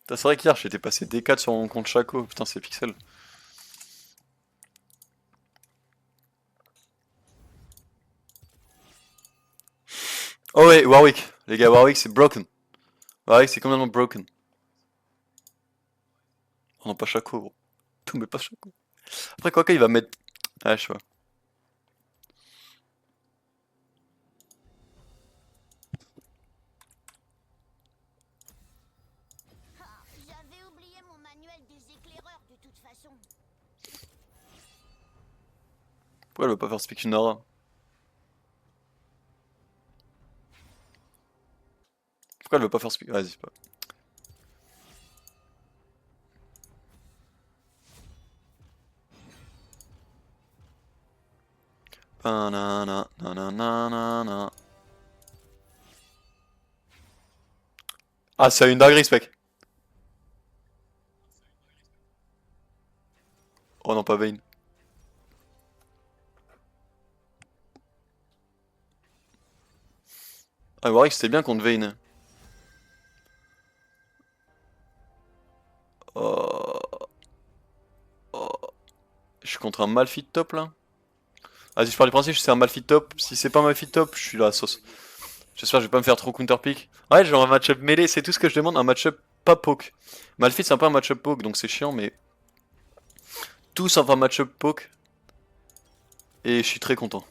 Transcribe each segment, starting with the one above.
Putain, c'est vrai qu'hier j'étais passé D4 sur mon compte Chaco, putain c'est pixel. Oh ouais, Warwick. Les gars, Warwick c'est broken. Warwick c'est complètement broken. Oh non, pas Chaco, gros. Tout mais pas Chaco. Après quoi qu'il va mettre... Ah, je sais pas. Ah, j'avais oublié mon manuel des éclaireurs de toute façon. Pourquoi elle va pas faire Speak Nara? Pourquoi elle veut pas faire Speak... Vas-y, pas. Panana, nanana. Ah, c'est une dinguerie, ce mec. Oh non, pas Vayne. Ah, Warwick c'était bien contre Vayne. Oh, oh. Je suis contre un Malphite top là. Vas-y, je pars du principe, c'est un Malphite top. Si c'est pas un Malphite top, je suis là, sauce. J'espère que je vais pas me faire trop counterpick. Ouais, genre un match-up mêlé, c'est tout ce que je demande, un match-up pas poke. Malphite c'est un peu un match-up poke, donc c'est chiant, mais tout sauf un match-up poke. Et je suis très content.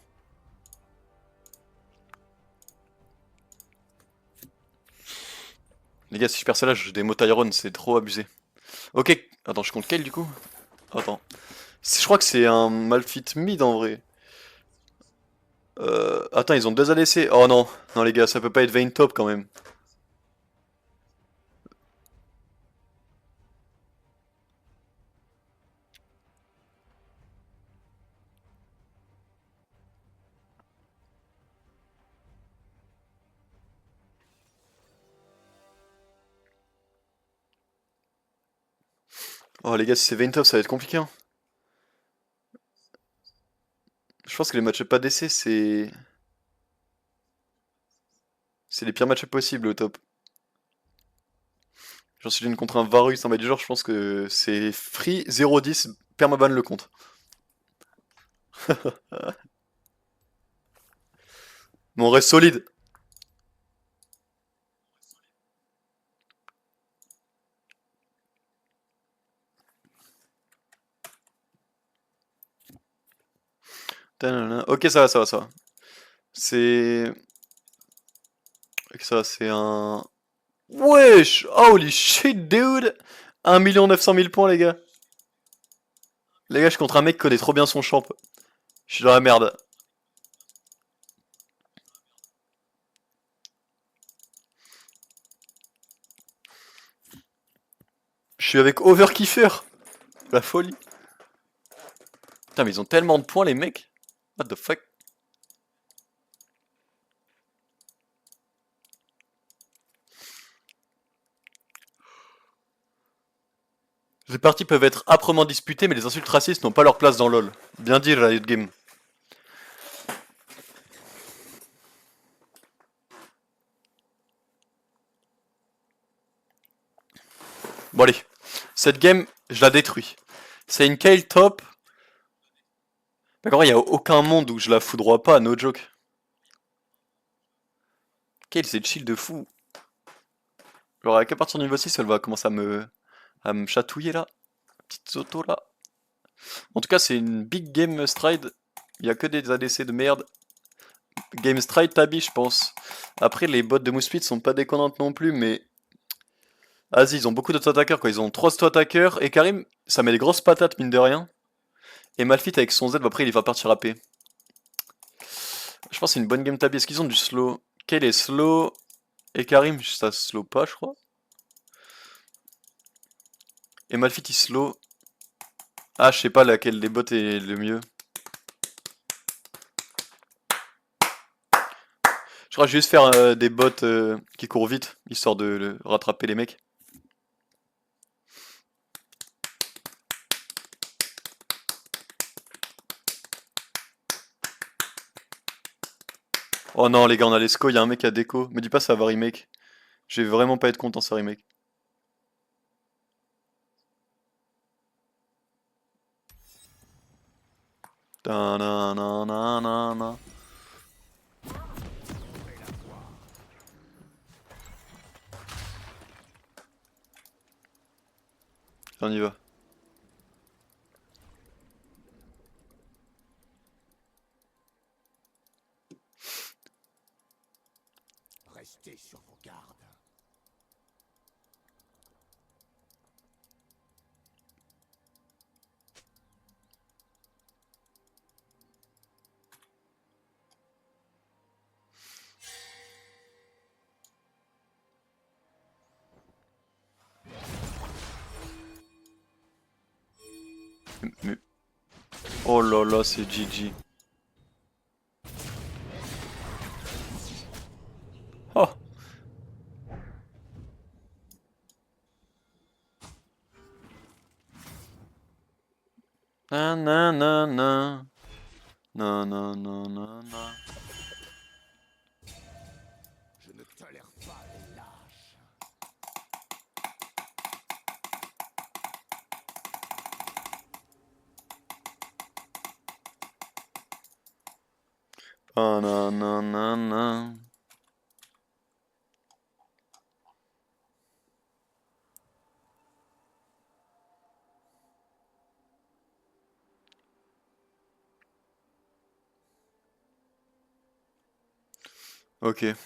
Les gars, si je perds celle-là, je des mots Tyrone, c'est trop abusé. Ok, attends, je compte quel du coup? Attends. Je crois que c'est un Malphite mid en vrai. Attends, ils ont deux ADC. Oh non, non les gars, ça peut pas être Vayne top quand même. Oh les gars, si c'est Vayne top, ça va être compliqué, hein. Je pense que les match-up pas ADC, c'est les pires match-up possibles au top. Genre si j'ai une contre un Varus en mode du genre, je pense que c'est free 0-10, permaban le compte. Mais on reste solide. Tadadada. Ok, ça va, ça va, ça va. C'est... Ok, ça va, c'est un... Wesh! Holy shit, dude! 1 900 000 points, les gars. Les gars, je suis contre un mec qui connaît trop bien son champ. Je suis dans la merde. Je suis avec Overkiffer. La folie. Putain, mais ils ont tellement de points, les mecs. What the fuck? Les parties peuvent être âprement disputées, mais les insultes racistes n'ont pas leur place dans LoL. Bien dit, Riot Game. Bon allez, cette game, je la détruis. C'est une Kale top. D'accord, il n'y a aucun monde où je la foudroie pas, no joke. Kale, c'est chill de fou. Alors, à partir du niveau 6, elle va commencer à me chatouiller là. Petite auto là. En tout cas, c'est une big game stride. Il n'y a que des ADC de merde. Game stride Tabi, je pense. Après, les bots de Mouspit sont pas déconnantes non plus, mais. Vas-y, ils ont beaucoup d'auto-attaqueurs quoi. Ils ont 3 auto-attaqueurs. Et Karim, ça met des grosses patates, mine de rien. Et Malphite avec son Z, bah, après, il va partir AP. Je pense que c'est une bonne game Tabi. Est-ce qu'ils ont du slow? Kale est slow. Et Karim, ça slow pas, je crois. Et Malphite, il slow. Ah, je sais pas laquelle des bots est le mieux. Je crois que je vais juste faire des bots qui courent vite, histoire de rattraper les mecs. Oh non, les gars, on a l'esco, il y a un mec à déco. Me dis pas ça va remake. Je vais vraiment pas être content ça remake. Ta-na-na-na-na-na. On y va. Restez sur vos gardes. Mais... Oh là là, c'est GG. Oh. Na na na na. Na na na na na. Je ne tolère pas les lâches. Ah, na na na na. Ok. Est-ce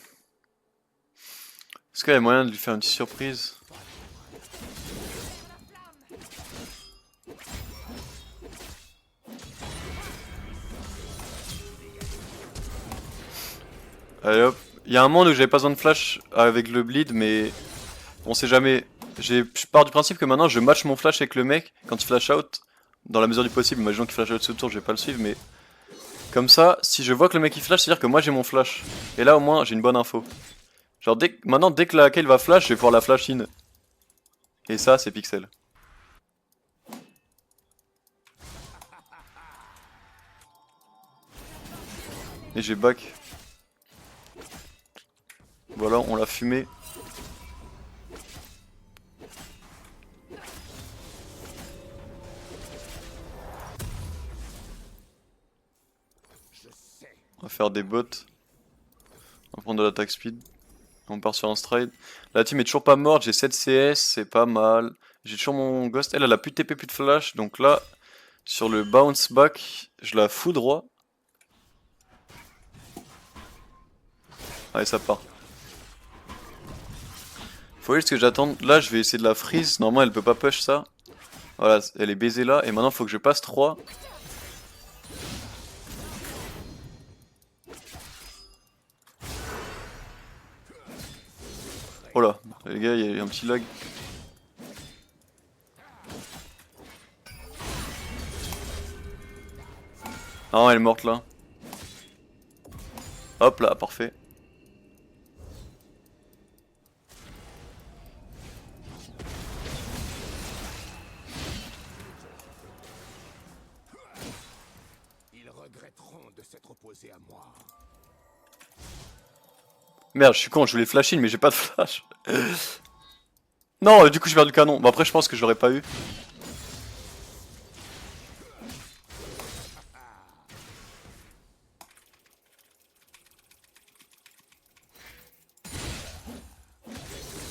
qu'il y a moyen de lui faire une petite surprise? Allez hop. Il y a un monde où j'avais pas besoin de flash avec le bleed, mais on sait jamais. Je pars du principe que maintenant je match mon flash avec le mec quand il flash out. Dans la mesure du possible, imaginons qu'il flash out ce tour, je vais pas le suivre, mais comme ça, si je vois que le mec il flash, c'est-à-dire que moi j'ai mon flash. Et là au moins j'ai une bonne info. Genre maintenant dès que la kill va flash, je vais pouvoir la flash in. Et ça c'est pixel. Et j'ai back. Voilà, on l'a fumé. Je sais. On va faire des bots. On va prendre de l'attaque speed. On part sur un stride. La team est toujours pas morte, j'ai 7 CS, c'est pas mal. J'ai toujours mon ghost. Elle a plus de TP, plus de flash. Donc là, sur le bounce back, je la fous droit. Allez, ça part. Faut juste que j'attende. Là, je vais essayer de la freeze. Normalement, elle peut pas push ça. Voilà, elle est baisée là. Et maintenant, faut que je passe 3. Oh là, les gars, il y a un petit lag. Ah, elle est morte là. Hop là, parfait. Ils regretteront de s'être opposés à moi. Merde, je suis con, je voulais flash in, mais j'ai pas de flash. Non, du coup, je perds du canon. Bon, après, je pense que je l'aurais pas eu.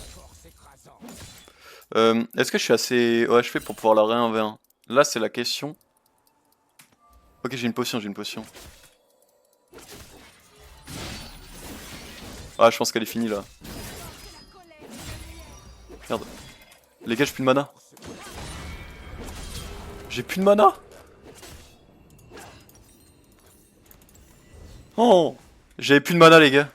Force écrasante. Est-ce que je suis assez OHP pour pouvoir la ré-1v1? Là, c'est la question. Ok, j'ai une potion, j'ai une potion. Ah, je pense qu'elle est finie là. Merde. Les gars, j'ai plus de mana. J'ai plus de mana. Oh, j'avais plus de mana, les gars.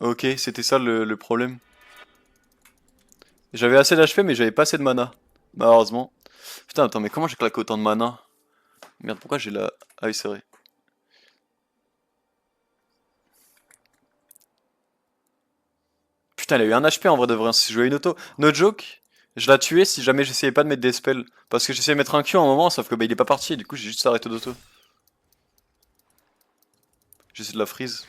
Ok, c'était ça le problème. J'avais assez d'HP, mais j'avais pas assez de mana. Malheureusement. Putain, attends, mais comment j'ai claqué autant de mana? Merde, pourquoi j'ai la... Ah oui, c'est vrai. Putain, elle a eu un HP en vrai de vrai, si je jouais une auto. No joke, je la tuais si jamais j'essayais pas de mettre des spells. Parce que j'essayais de mettre un Q à un moment, sauf que bah, il est pas parti, et du coup j'ai juste arrêté d'auto. J'essaie de la freeze.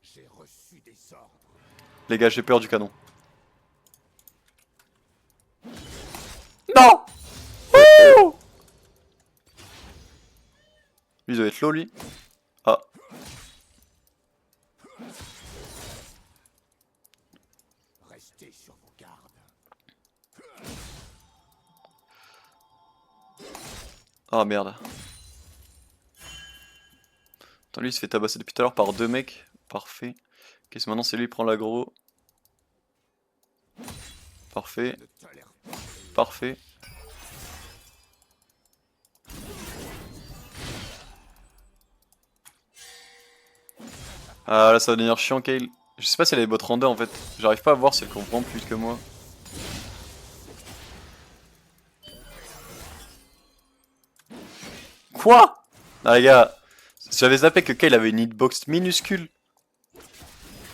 J'ai reçu des ordres. Les gars, j'ai peur du canon. Lui, il doit être low, lui. Ah. Restez sur vos gardes. Ah merde. Attends, lui, il se fait tabasser depuis tout à l'heure par 2 mecs. Parfait. Ok, maintenant, c'est lui qui prend l'aggro. Parfait. Ne tolère pas. Parfait. Ah là ça va devenir chiant Kale. Je sais pas si elle a des bots render en fait. J'arrive pas à voir si elle comprend plus vite que moi. Quoi? Ah les gars, j'avais zappé que Kale avait une hitbox minuscule.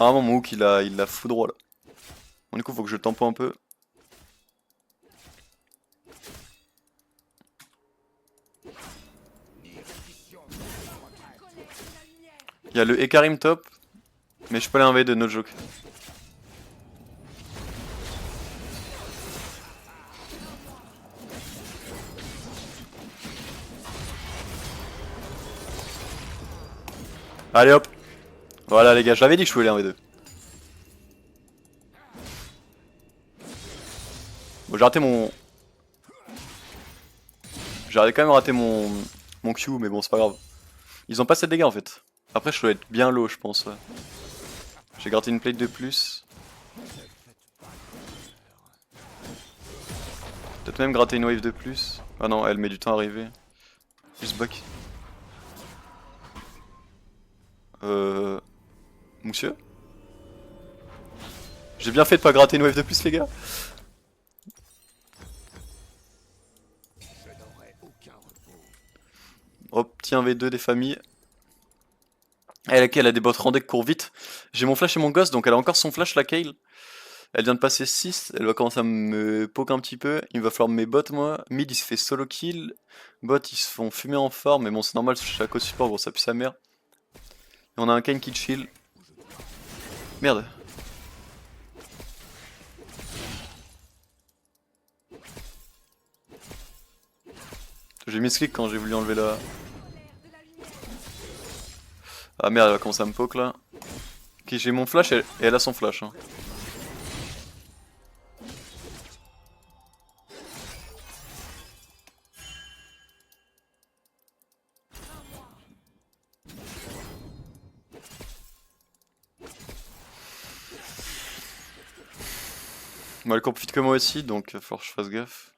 À un moment où il l'a fou droit là. Bon, du coup faut que je tempo un peu. Il y a le Ekarim top. Mais je peux aller 1v2 no joke. Allez hop. Voilà les gars, je l'avais dit que je pouvais aller 1v2. Bon j'ai raté mon... J'ai quand même raté mon Q mais bon c'est pas grave. Ils ont pas 7 dégâts en fait. Après je dois être bien low je pense. Ouais. J'ai gratté une plate de plus. Peut-être même gratter une wave de plus. Ah non, elle met du temps à arriver. Juste back. Monsieur? J'ai bien fait de pas gratter une wave de plus les gars. Je n'aurai aucun repos. Hop, petit 1v2 des familles. Elle a des bots rendez qui courent vite. J'ai mon flash et mon ghost, donc elle a encore son flash la Kale. Elle vient de passer 6, elle va commencer à me poke un petit peu. Il va falloir mes bots moi. Mid il se fait solo kill. Bot ils se font fumer en farm, mais bon c'est normal, chaque au support gros ça pue sa mère. Et on a un Kane qui chill. Merde. J'ai mis ce clic quand j'ai voulu enlever la... Ah merde, elle va commencer à me poke là. Ok, j'ai mon flash et elle a son flash. Hein. Bon, elle court plus vite que moi aussi, donc il va falloir que je fasse gaffe.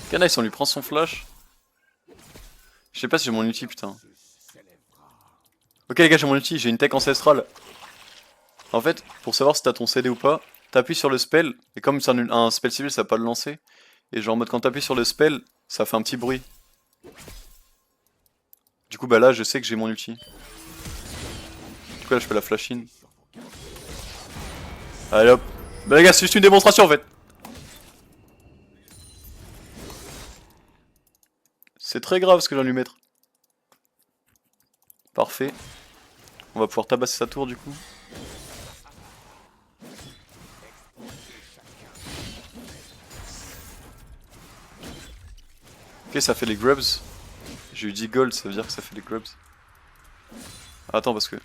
Ok, nice, on lui prend son flash. Je sais pas si j'ai mon ulti, putain. Ok les gars, j'ai mon ulti, j'ai une tech ancestrale. En fait, pour savoir si t'as ton CD ou pas, t'appuies sur le spell, et comme c'est un spell civil, ça va pas le lancer. Et genre en mode quand t'appuies sur le spell, ça fait un petit bruit. Du coup bah là, je sais que j'ai mon ulti. Du coup là, je peux la flash in. Allez hop. Bah les gars, c'est juste une démonstration en fait. C'est très grave ce que je viens de lui mettre. Parfait. On va pouvoir tabasser sa tour du coup. Ok, ça fait les grubs. J'ai eu 10 gold, ça veut dire que ça fait les grubs. Attends, parce que...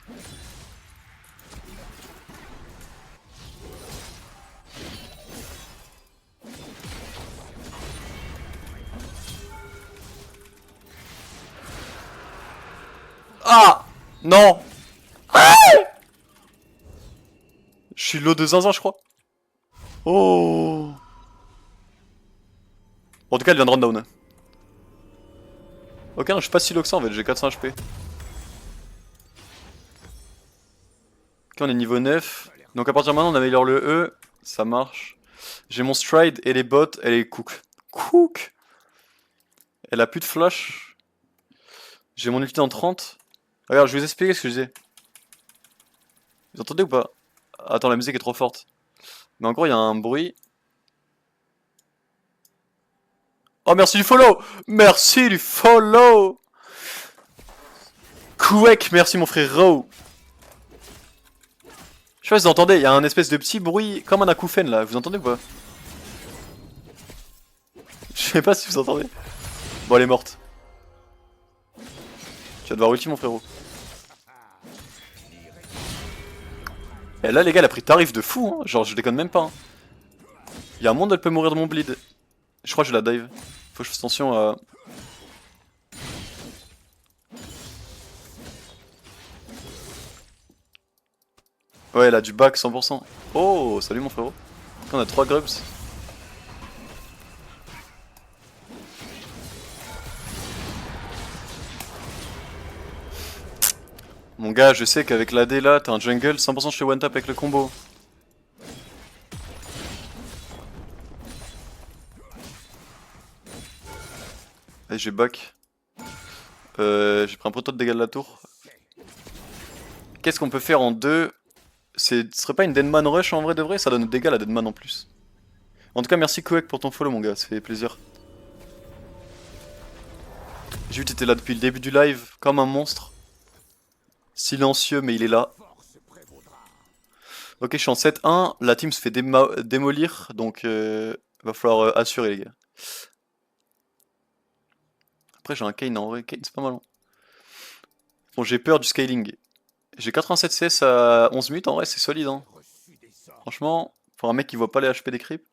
Ah non. Ah, je suis low de zinzin, je crois. Oh. Bon, en tout cas, elle vient de run down. Ok, non, je suis pas si low que ça en fait, j'ai 400 HP. Ok, on est niveau 9. Donc à partir de maintenant, on améliore le E. Ça marche. J'ai mon stride et les bots, elle est cook. Cook. Elle a plus de flash. J'ai mon ulti en 30. Regarde, je vais vous expliquer ce que je disais. Vous entendez ou pas? Attends, la musique est trop forte. Mais en gros, il y a un bruit. Oh, merci du follow! Merci du follow! Kouek, merci mon frère Ro. Je sais pas si vous entendez, il y a un espèce de petit bruit comme un acouphène là, vous entendez ou pas? Je sais pas si vous entendez. Bon, elle est morte. Tu vas devoir ulti mon frérot. Et là les gars, elle a pris tarif de fou, hein. Genre je déconne même pas. Hein. Il y a un monde, elle peut mourir de mon bleed. Je crois que je la dive. Faut que je fasse attention à... Ouais, elle a du back 100%. Oh, salut mon frérot. On a 3 grubs. Mon gars, je sais qu'avec l'AD là, t'as un jungle 100% je fais one tap avec le combo. Allez, j'ai back. J'ai pris un poteau de dégâts de la tour. Qu'est-ce qu'on peut faire en deux? Ce serait pas une Deadman Rush en vrai de vrai? Ça donne des dégâts la Deadman en plus. En tout cas, merci Koek pour ton follow mon gars, ça fait plaisir. J'ai vu que t'étais là depuis le début du live, comme un monstre. Silencieux mais il est là. Ok, je suis en 7-1, la team se fait démolir, donc va falloir assurer les gars. Après j'ai un Kayn en vrai, Kayn c'est pas mal. Hein. Bon j'ai peur du scaling. J'ai 87 CS à 11 minutes, en vrai c'est solide. Hein. Franchement, pour un mec qui voit pas les HP des creeps,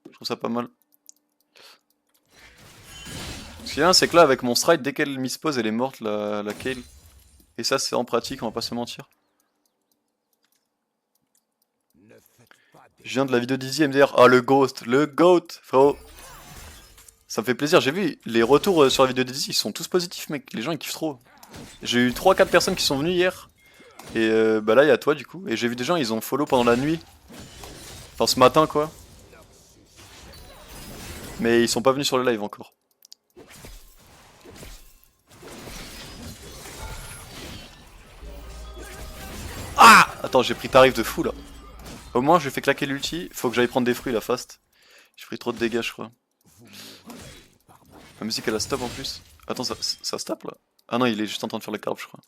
je trouve ça pas mal. Ce qui est bien c'est que là avec mon stride, dès qu'elle mispose elle est morte la Kayle. Et ça c'est en pratique, on va pas se mentir. Je viens de la vidéo d'Izzy MDR. Ah le ghost, frérot. Ça me fait plaisir, j'ai vu les retours sur la vidéo d'Izzy, ils sont tous positifs mec, les gens ils kiffent trop. J'ai eu 3-4 personnes qui sont venues hier. Et bah là il y a toi du coup. Et j'ai vu des gens ils ont follow pendant la nuit. Enfin ce matin quoi. Mais ils sont pas venus sur le live encore. Ah! Attends j'ai pris tarif de fou là. Au moins je lui fais claquer l'ulti, faut que j'aille prendre des fruits là fast. J'ai pris trop de dégâts je crois. La musique elle a stop en plus. Attends ça stop là? Ah non il est juste en train de faire le carb je crois.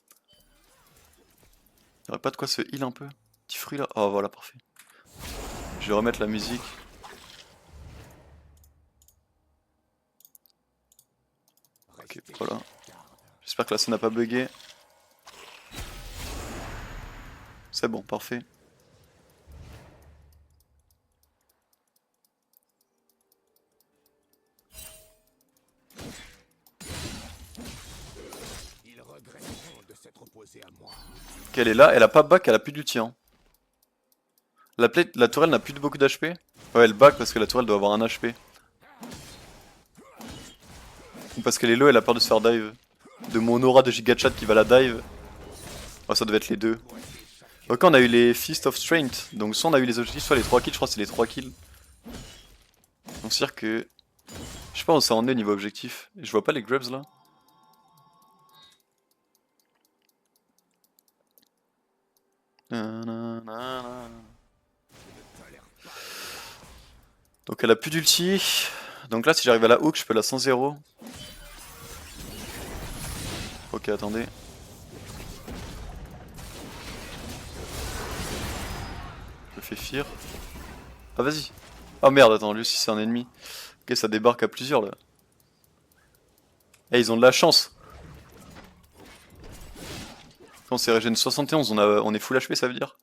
Y'aurait pas de quoi se heal un peu? Petit fruit là? Oh voilà parfait. Je vais remettre la musique. Ok voilà. J'espère que la scène n'a pas bugué. C'est bon, parfait. Ils regretteront de s'être opposés à moi. Elle est là, elle a pas back, elle a plus d'ulti. Hein. La tourelle n'a plus de beaucoup d'HP. Ouais, elle back parce que la tourelle doit avoir un HP. Ou parce qu'elle est low, elle a peur de se faire dive. De mon aura de gigachat qui va la dive. Oh, ça devait être les deux. Ok, on a eu les Feast of Strength. Donc soit on a eu les objectifs, soit les 3 kills. Je crois que c'est les 3 kills. Donc c'est à dire que... Je sais pas où ça en est niveau objectif. Je vois pas les grubs là. Donc elle a plus d'ulti. Donc là si j'arrive à la hook je peux la 100-0. Ok attendez. Je fais fear. Ah vas-y. Ah merde attends lui aussi c'est un ennemi. Ok ça débarque à plusieurs là. Eh ils ont de la chance. Quand c'est régène 71 on est full HP ça veut dire.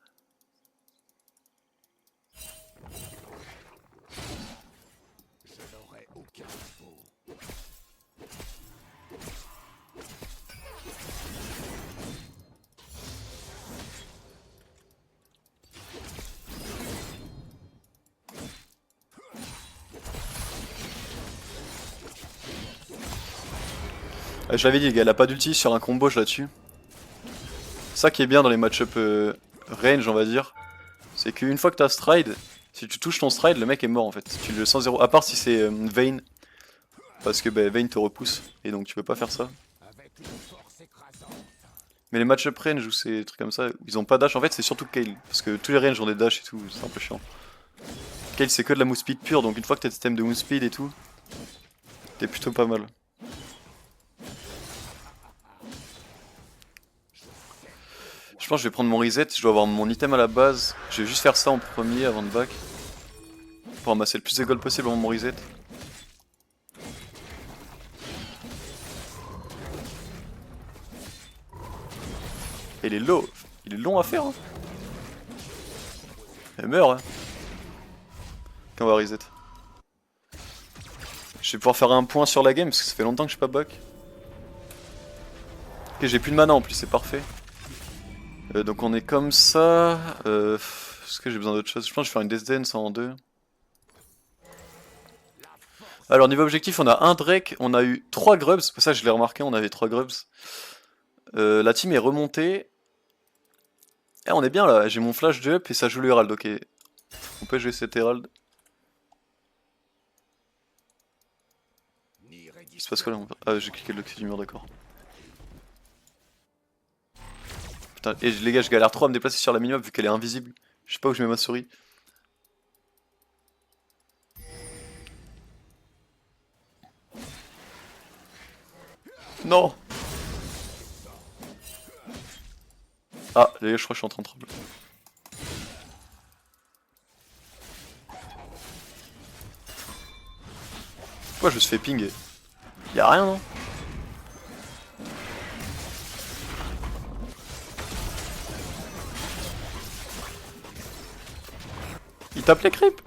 Je l'avais dit les gars, elle a pas d'ulti sur un combo je là-dessus. Ça qui est bien dans les match-up range on va dire. C'est qu'une fois que t'as stride, si tu touches ton stride le mec est mort en fait. Tu le 100-0, à part si c'est Vayne. Parce que bah, Vayne te repousse et donc tu peux pas faire ça. Mais les match-up range ou ces trucs comme ça, ils ont pas dash en fait c'est surtout Kayle. Parce que tous les ranges ont des dash et tout, c'est un peu chiant. Kayle c'est que de la move speed pure donc une fois que t'as le système de move speed et tout, t'es plutôt pas mal. pense que je vais prendre mon reset, je dois avoir mon item à la base. Je vais juste faire ça en premier avant de back. Pour ramasser le plus de gold possible avant mon reset. Et il est low. Il est long à faire. Hein. Elle meurt. Hein. Quand on va reset. Je vais pouvoir faire un point sur la game parce que ça fait longtemps que je suis pas back. Ok, j'ai plus de mana en plus, c'est parfait. Donc on est comme ça. Est-ce que j'ai besoin d'autre chose? Je pense que je vais faire une Death Dance en 2. Alors niveau objectif, on a un Drake, on a eu 3 Grubs. Ça je l'ai remarqué, on avait 3 Grubs. La team est remontée. Eh, on est bien là, j'ai mon flash de up et ça joue l'Herald, ok. On peut jouer cet Herald. Il se passe quoi là? Ah, j'ai cliqué le du mur, d'accord. Putain, et les gars, je galère trop à me déplacer sur la minimap vu qu'elle est invisible. Je sais pas où je mets ma souris. Non! Ah, les gars, je crois que je suis en train de trembler. Pourquoi je me suis fait ping? Y'a rien, non? Il tape les creeps?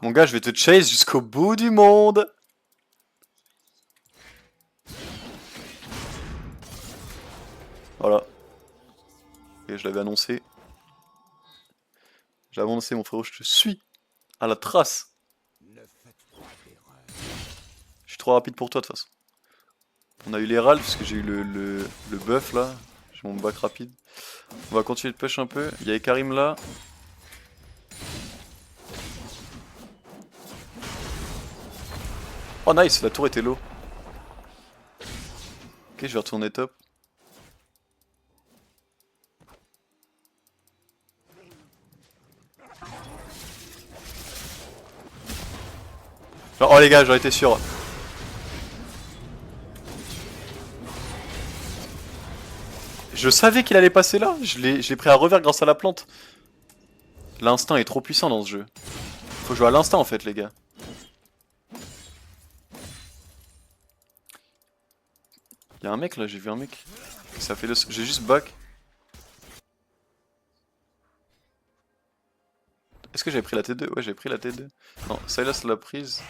Mon gars, je vais te chase jusqu'au bout du monde. Voilà. Et je l'avais annoncé. J'avais annoncé, mon frérot, je te suis. À la trace. Je suis trop rapide pour toi, de toute façon. On a eu l'Herald, parce que j'ai eu le buff, là. J'ai mon back rapide. On va continuer de push un peu. Il y a Karim là. Oh nice, la tour était low. Ok, je vais retourner top. Genre, oh les gars, j'aurais été sûr. Je savais qu'il allait passer là. Je l'ai pris à revers grâce à la plante. L'instinct est trop puissant dans ce jeu. Faut jouer à l'instinct en fait, les gars. Y'a un mec là, j'ai vu un mec. Ça fait le... J'ai juste back. Est-ce que j'avais pris la T2? Ouais, j'ai pris la T2. Non, Silas l'a prise.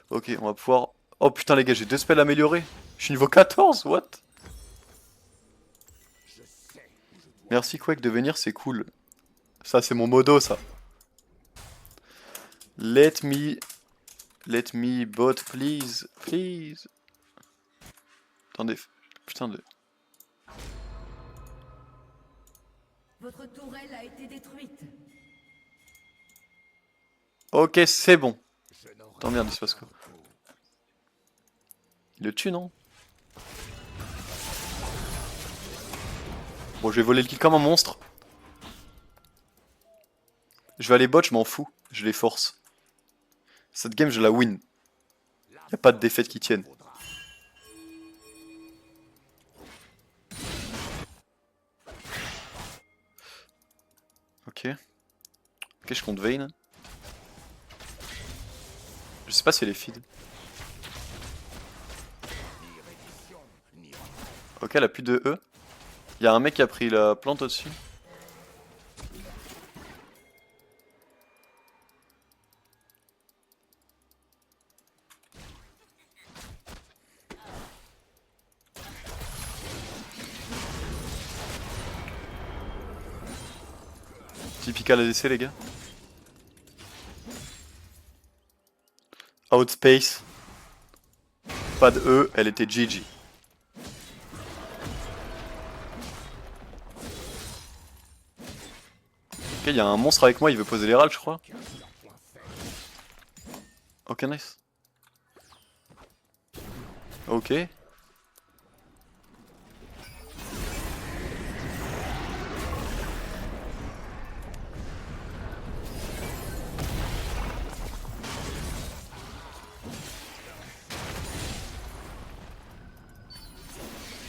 Ok, on va pouvoir... Oh putain les gars, j'ai 2 spells améliorés. Je suis niveau 14, what? Merci Quake de venir, c'est cool. Ça c'est mon modo ça. Let me bot please, please. Attendez, putain de... Votre tourelle a été détruite. Ok, c'est bon. Attends merde, il se passe quoi? Il le tue, non? Bon, je vais voler le kill comme un monstre. Je vais aller bot, je m'en fous. Je les force. Cette game, je la win. Y'a pas de défaite qui tienne. Ok. Ok, je compte Vayne. Je sais pas si elle est feed. Ok, elle a plus de E. Y'a un mec qui a pris la plante au-dessus. Typical ADC les gars. Outspace. Pas de E, elle était GG. Ok, y'a un monstre avec moi, il veut poser les râles je crois. Ok, nice. Ok.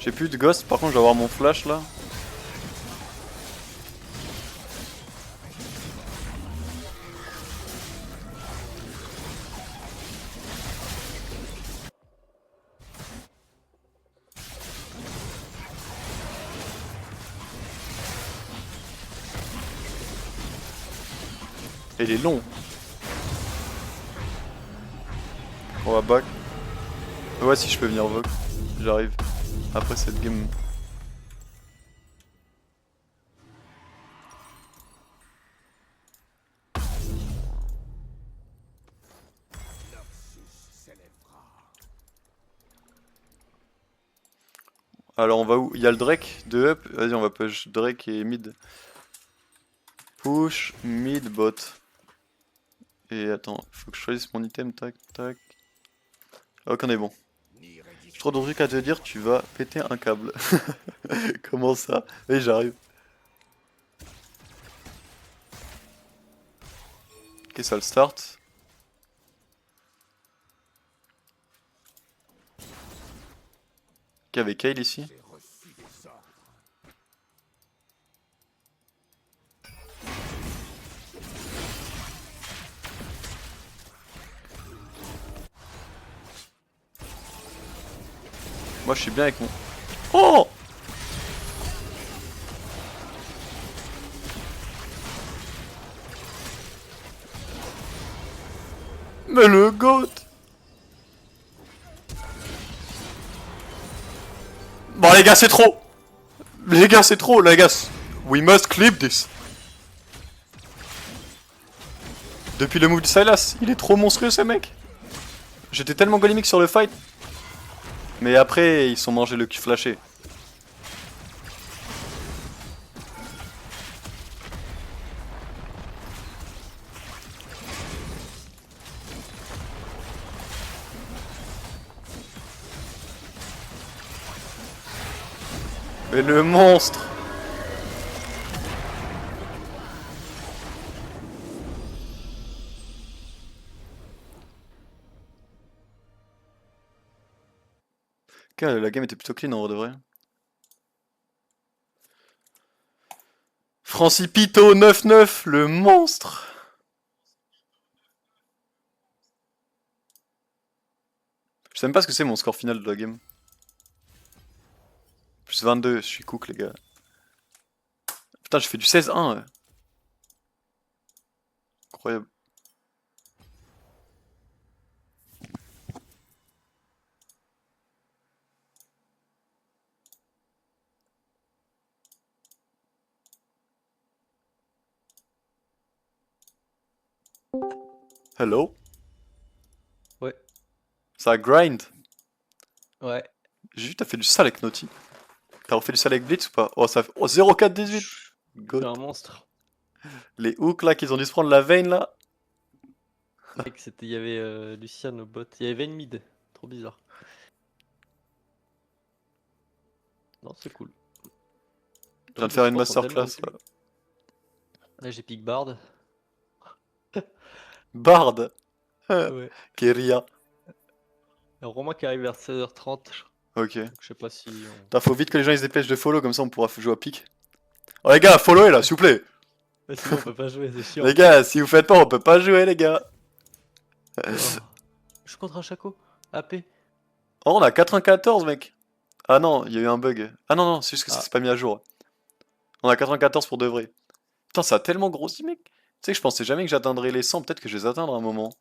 J'ai plus de ghost, par contre je vais avoir mon flash là. Et il est long. On va back. Ouais, si je peux venir vogue, j'arrive. Après cette game. Alors on va où? Il y a le Drake de up. Vas-y, on va push Drake et mid. Push, mid, bot. Et attends, faut que je choisisse mon item, tac, tac. Ok, on est bon. J'ai trop de trucs à te dire, tu vas péter un câble. Comment ça? Et j'arrive. Ok, ça le start. Ok, avec Kale ici. J'ai reçu des ordres. Moi je suis bien avec mon... Oh! Mais le GOAT! Bon les gars c'est trop! Les gars c'est trop les gars! We must clip this! Depuis le move de Sylas, il est trop monstrueux ce mec! J'étais tellement golemique sur le fight! Mais après ils sont mangés le cul flashé. Mais le monstre! Ok, la game était plutôt clean en vrai de vrai. Francipito 9-9, le monstre! Je sais même pas ce que c'est mon score final de la game. Plus 22, je suis cook les gars. Putain, j'ai fait du 16-1. Ouais. Incroyable. Hello? Ouais, Ça grind? ouais. J'ai vu, t'as fait du sale avec Naughty. T'as refait du sale avec Blitz ou pas? Oh, ça fait... Oh, 0-4-18! C'est God. un monstre. Les hooks là qu'ils ont dû se prendre la veine là. Mec, il y avait Lucian au bot. Il y avait Vayne mid. Trop bizarre. Non, c'est cool. Je viens de faire une Je pense en masterclass tellement là. Là, j'ai pick Bard. Bard! Ouais. Keria. Alors, Romain qui arrive vers 16h30. Ok. Donc, je sais pas si on... Putain, faut vite que les gens ils se dépêchent de follow, comme ça on pourra jouer à pique. Oh les gars, followez là, s'il vous plaît! Ouais, sinon, on peut pas jouer, c'est chiant. Les gars, si vous faites pas, on peut pas jouer les gars! Oh. Je suis contre un Chaco. AP. Oh, on a 94 mec! Ah non, il y a eu un bug. Ah non, non, c'est juste que ça Ah. s'est pas mis à jour. On a 94 pour de vrai. Putain, ça a tellement grossi mec! Tu sais que je pensais jamais que j'atteindrais les 100, peut-être que je vais les atteindre à un moment.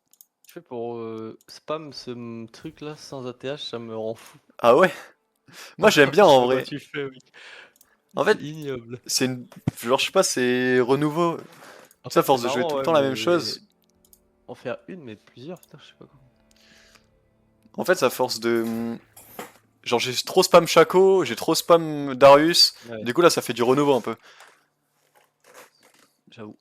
Je fais pour spam ce truc là sans ATH, ça me rend fou. Ah ouais? Moi j'aime bien Je sais en pas vrai. comment tu fais, mec. En fait, C'est ignoble. c'est une... Genre je sais pas, c'est renouveau. Tu En sais, à fait, force c'est de jouer marrant, tout le ouais, temps la même mais chose. en faire une, mais plusieurs, putain, je sais pas comment. En fait, c'est à force de... Genre j'ai trop spam Shaco, j'ai trop spam Darius. Ouais, Du coup là ça fait du renouveau un peu. j'avoue.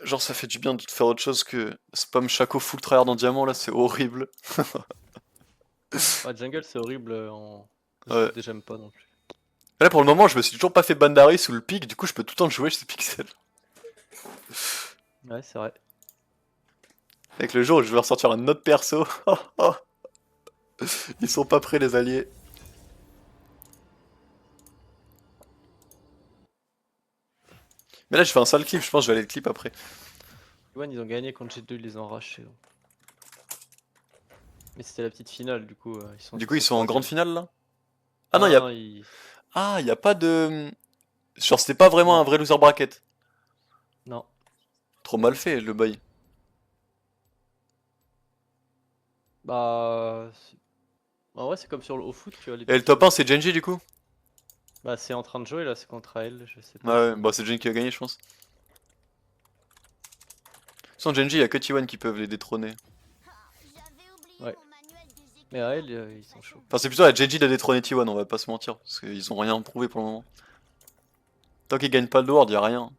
Genre ça fait du bien de faire autre chose que spam Shaco full tryhard en diamant là, c'est horrible. Ouais, jungle, c'est horrible en. Ouais. J'aime pas non plus. Là pour le moment je me suis toujours pas fait ban Darius ou le pic, du coup je peux tout le temps jouer chez Pixel. Ouais, c'est vrai. Avec le jour où je vais ressortir un autre perso. Ils sont pas prêts les alliés. Mais là, je fais un sale clip, je pense que je vais aller le clip après. T1 ils ont gagné contre G2, ils les ont arrachés. Donc. Mais c'était la petite finale, du coup, ils sont. Du coup, ils sont en grande troisième. finale là? Ah non, il y a pas de. Genre, c'était pas vraiment Non. un vrai loser bracket. Non. Trop mal fait le bail. Bah. En vrai, c'est comme sur le au foot, tu vois. Les Et le petits- top 1, c'est Genji du coup? Bah, c'est en train de jouer là, c'est contre AL, je sais Ouais, pas. ouais, bah c'est Genji qui a gagné, je pense. Sans Genji, il y a que T1 qui peuvent les détrôner. Ah, j'avais oublié Ouais. mon manuel des Mais éclaireurs. AL, ils sont chauds. Enfin, c'est plutôt à Genji de détrôner T1, on va pas se mentir. Parce qu'ils ont rien prouvé pour le moment. Tant qu'ils gagnent pas le World, y a rien.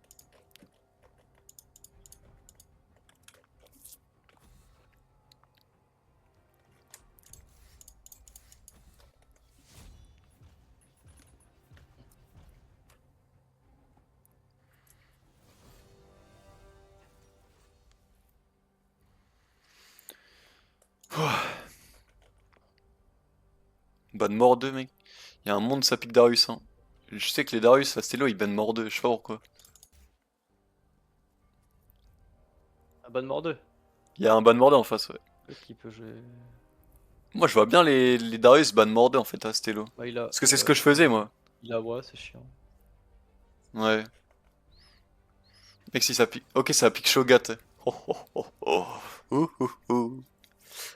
Ban mort 2, mec. Il y a un monde, ça pique Darius. Hein. Je sais que les Darius à Stello, ils bannent mort 2, je sais pas pourquoi. Ah, bonne mort 2. Il y a un ban mort 2 en face, ouais. Qui peut jouer. Moi, je vois bien les Darius ban mort 2 en fait à Stello. Bah, il a. Parce que c'est ce que je faisais, moi. Il a, ouais, c'est chiant. Ouais. Mec, si ça pique. Ok, ça pique Shogat. Oh, oh, oh, oh. Ouh, ouh, ouh.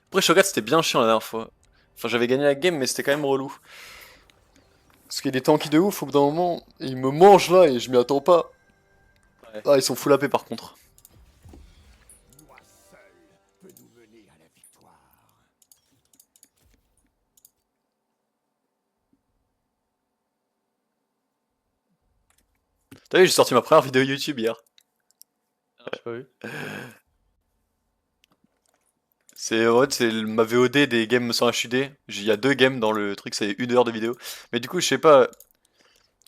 Après, Shogat, c'était bien chiant la dernière fois. Enfin, j'avais gagné la game, mais c'était quand même relou. Parce qu'il est tanky de ouf, au bout d'un moment, il me mange là et je m'y attends pas. Ouais. Ah, ils sont full AP par contre. Moi seul peux nous mener à la victoire. T'as vu, j'ai sorti ma première vidéo YouTube hier. Ah, j'ai pas vu. C'est en fait, c'est ma VOD des games sans HUD. Il y a 2 games dans le truc, c'est 1 heure de vidéo. Mais du coup, je sais pas.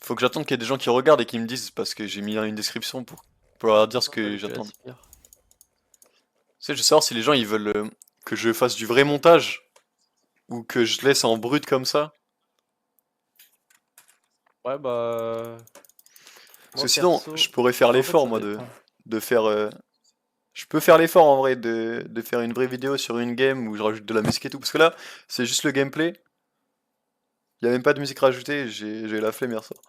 Faut que j'attende qu'il y ait des gens qui regardent et qui me disent parce que j'ai mis une description pour leur dire ce que Tu j'attends. aspires. Tu sais, je veux savoir si les gens ils veulent que je fasse du vrai montage ou que je laisse en brut comme ça. Ouais, bah. Parce Moi, que sinon, perso- je pourrais faire en fait, l'effort ça moi dépend. de faire. Je peux faire l'effort en vrai de faire une vraie vidéo sur une game où je rajoute de la musique et tout. Parce que là, c'est juste le gameplay. Il y a même pas de musique rajoutée, j'ai la flemme hier soir.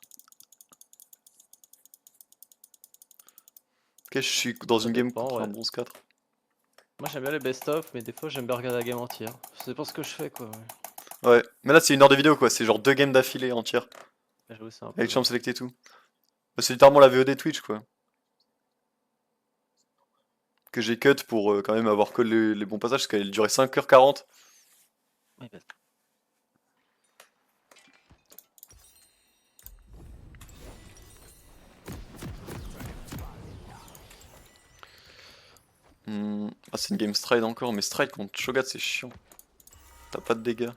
Ok, je suis dans Ça une game dépend, contre un ouais. bronze 4. Moi, j'aime bien les best-of, mais des fois, j'aime bien regarder la game entière. C'est pas ce que je fais, quoi. Ouais. Ouais, mais là c'est 1 heure de vidéo quoi, c'est genre 2 games d'affilée entières. J'avoue, c'est un peu. Avec champ select et tout. Bah, c'est littéralement la VOD Twitch quoi. Que j'ai cut pour quand même avoir que les bons passages parce qu'elle durait 5h40. Ouais, bah, Ah, c'est une game stride encore, mais stride contre Shogat c'est chiant. T'as pas de dégâts.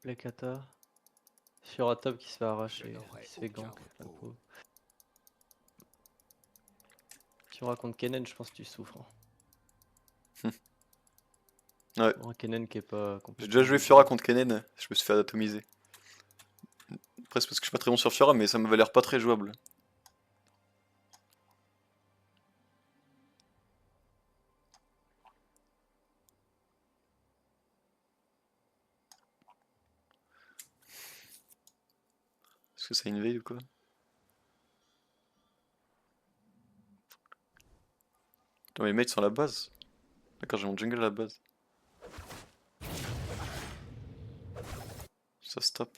les kata. Sur un top qui se fait arracher, n'aurai qui se fait aucun gank. le repos. pauvre. Tu me racontes Kennen, je pense que tu souffres. Hein. Ouais. Bon, Kennen qui est pas J'ai complètement. déjà joué Fiora contre Kennen, je me suis fait atomiser. Après c'est parce que je suis pas très bon sur Fiora, mais ça m'avait l'air pas très jouable. Est-ce que ça invade ou quoi? Attends, mes mates sont à la base. D'accord, j'ai mon jungle à la base. Ça stop.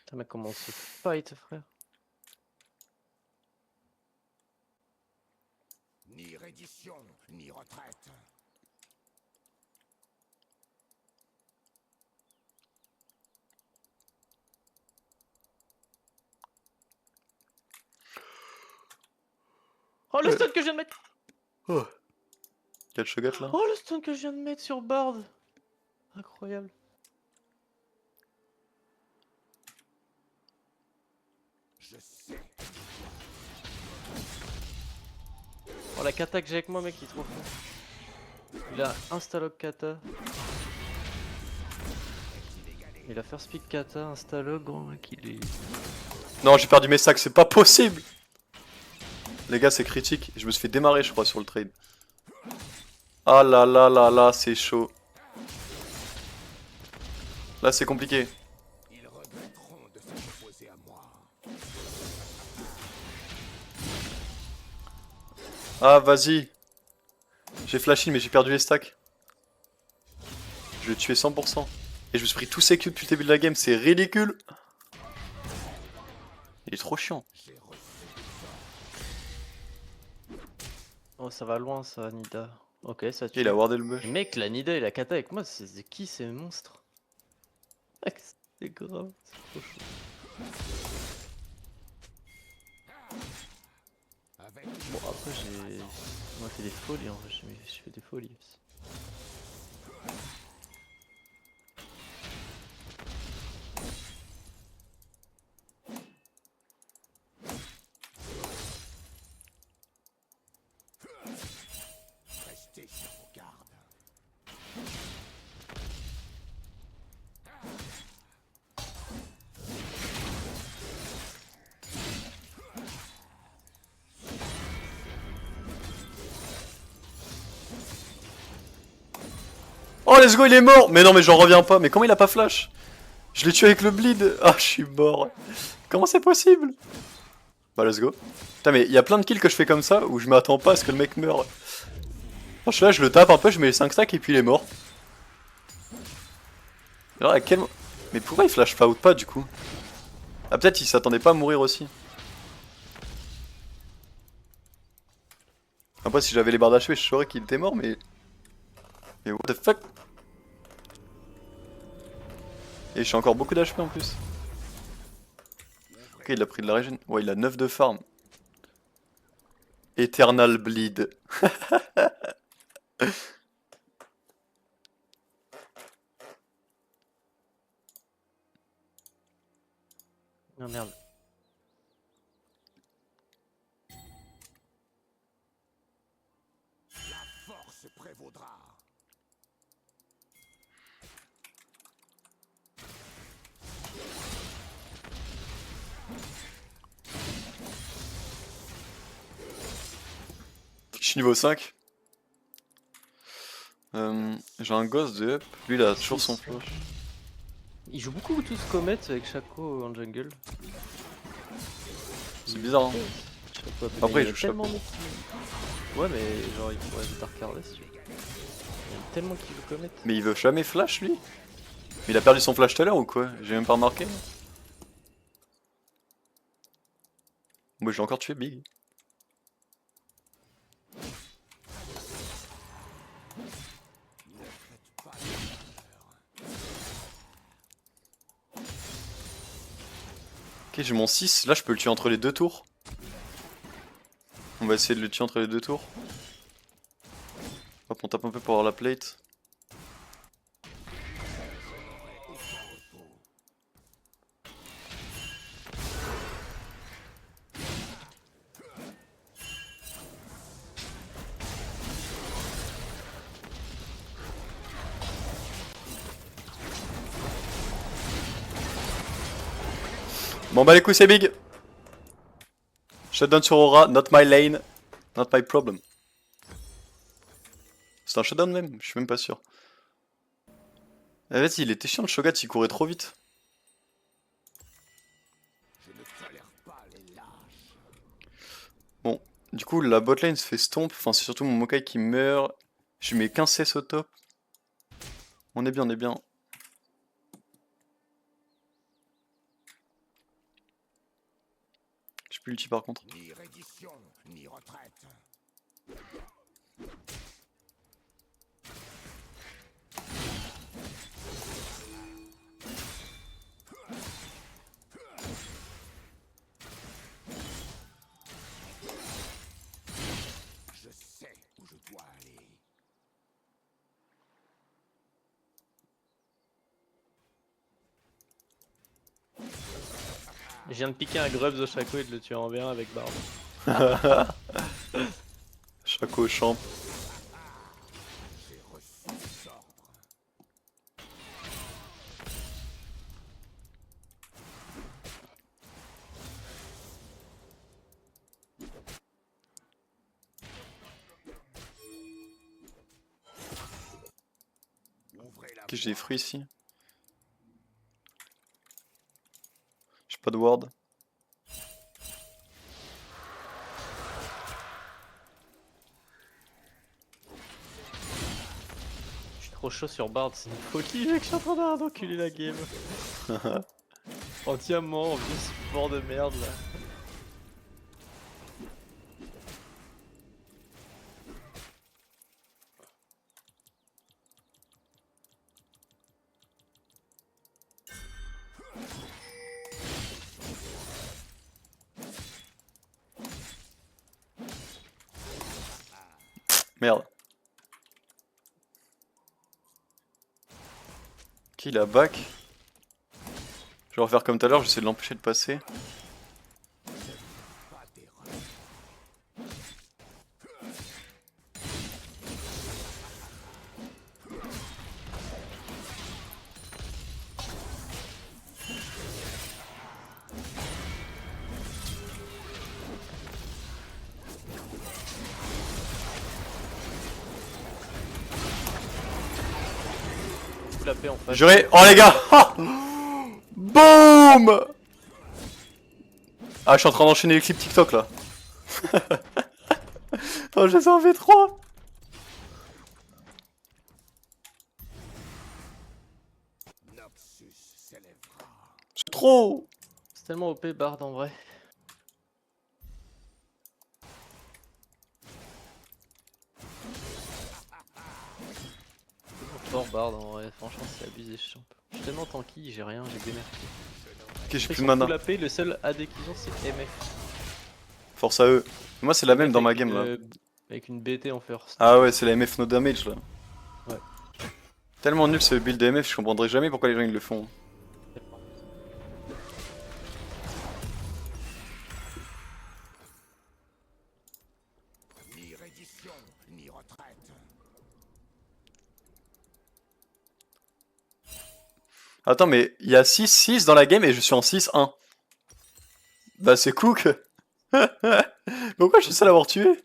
Putain, mais comment on se fight, frère? Ni reddition, ni retraite. Oh, le stun que je viens de mettre! Oh. Quel Shogat là? Oh, le stun que je viens de mettre sur Bard! Incroyable. Je sais. Oh, la kata que j'ai avec moi, mec, il est trop fort. Il a instalock kata. Est inégalé. Il a first pick kata, instalog, gros mec, il est. Non, j'ai perdu mes sacs, c'est pas possible. Les gars, c'est critique. Je me suis fait démarrer, je crois, sur le trade. Ah là là là là, c'est chaud. Là, c'est compliqué. Ils regretteront de s'opposer à moi. Ah, vas-y. J'ai flash in, mais j'ai perdu les stacks. Je l'ai tué 100%. Et je me suis pris tous ces kills depuis le début de la game, c'est ridicule. Il est trop chiant. Oh, ça va loin ça, Nida. Ok, ça tue. Il a wardé le bush. Mais mec, la Nida et la kata avec moi, c'est qui ces monstres? Mec, c'est grave, c'est trop chaud. Avec Bon, après, j'ai. Moi, fait des folies en vrai, je fais des folies aussi. rester sur vos gardes. Oh, let's go, il est mort. Mais non, mais j'en reviens pas. Mais comment il a pas flash? Je l'ai tué avec le bleed. Ah, je suis mort. Comment c'est possible? Bah, let's go. Putain, mais il y a plein de kills que je fais comme ça où je m'attends pas à ce que le mec meure. Franchement, là, je le tape un peu, je mets les 5 stacks et puis il est mort. Alors, à quel... Mais pourquoi il flash pas ou pas du coup? Ah, peut-être il s'attendait pas à mourir aussi. Après, si j'avais les barres d'HP, je saurais qu'il était mort, mais. Mais what the fuck? Et j'ai encore beaucoup d'HP en plus. Ok, il a pris de la régène. Ouais, il a 9 de farm. Eternal Bleed. Ah merde. La force prévaudra. Je suis niveau 5. J'ai un gosse de up. Lui, il a toujours son flash. Ils jouent beaucoup tous Comet avec Shaco en jungle. C'est bizarre, hein. Shaco, Après, il y il a joue tellement de mecs. Ouais, mais genre, il pourrait vite regarder si tu veux. Il y a tellement qui joue Comet. Mais il veut jamais flash lui? Mais il a perdu son flash tout à l'heure ou quoi? J'ai même pas remarqué. Moi, j'ai encore tué Big. Ok, j'ai mon 6. Là, je peux le tuer entre les deux tours. On va essayer de le tuer entre les deux tours. Hop, on tape un peu pour avoir la plate. Bon bah les couilles c'est big. Shutdown sur Aura, not my lane, not my problem. C'est un shutdown même, je suis même pas sûr. En fait il était chiant le Shogat, il courait trop vite. Je ne tolère pas les lâches. Bon, du coup la botlane se fait stomp, enfin c'est surtout mon Mokai qui meurt. Je mets 15 CS au top. On est bien, on est bien. J'ai plus l'ulti par contre. Ni reddition, ni retraite. Je sais où je dois aller. Je viens de piquer un Grubs de Shaco et de le tuer en V1 avec Barbe. Chaco champ. J'ai reçu des ordres. Ok, j'ai des fruits ici. J'ai pas de ward. Je suis trop chaud sur Bard, c'est une folie mec, je suis en train d'enculer la game. En diamant, en vieux support de merde là. Merde. Ok, il a back. Je vais refaire comme tout à l'heure, j'essaie de l'empêcher de passer. Pas d'erreur. Fous la paix en face. Juré. Oh les gars. Ah boum. Ah, je suis en train d'enchaîner les clips TikTok là. Oh, je les ai en V3. Noxus s'élèvera. C'est trop. C'est tellement OP Bard en vrai. C'est fort Bard en vrai, franchement c'est abusé je champ. Je suis tellement tanky, j'ai rien, j'ai démerqué. Ok, j'ai Ils plus sont de mana. full AP, le seul AD qu'ils ont c'est MF. Force à eux. Moi, c'est la même dans ma Avec game là. Avec une BT en first. Ah ouais, c'est la MF no damage là. Ouais. Tellement nul ce build de MF, je comprendrai jamais pourquoi les gens ils le font. Ni reddition, ni retraite. Attends, mais il y a 6-6 dans la game et je suis en 6-1. Bah c'est cook. Pourquoi je suis seul à l'avoir tué?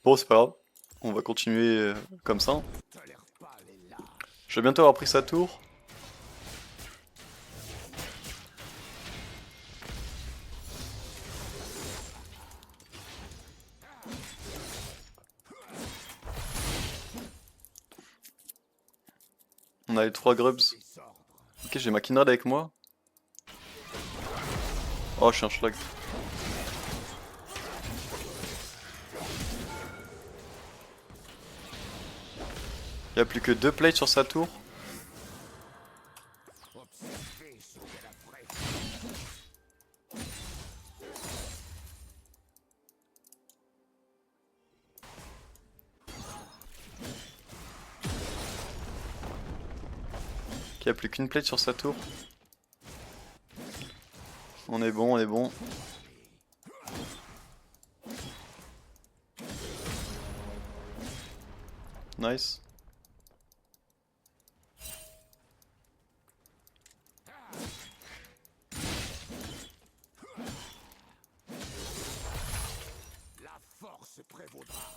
Bon, c'est pas grave. On va continuer comme ça. Tolère pas les lâches. Je vais bientôt avoir pris sa tour. On a les 3 grubs. Désordre. Ok, j'ai ma Kindred avec moi. Oh, je suis un schlag. Il n'y a plus que 2 plates sur sa tour. Observez ce qu'elle a fait. Il n'y a plus qu'une plate sur sa tour. On est bon, on est bon. Nice. La force prévaudra.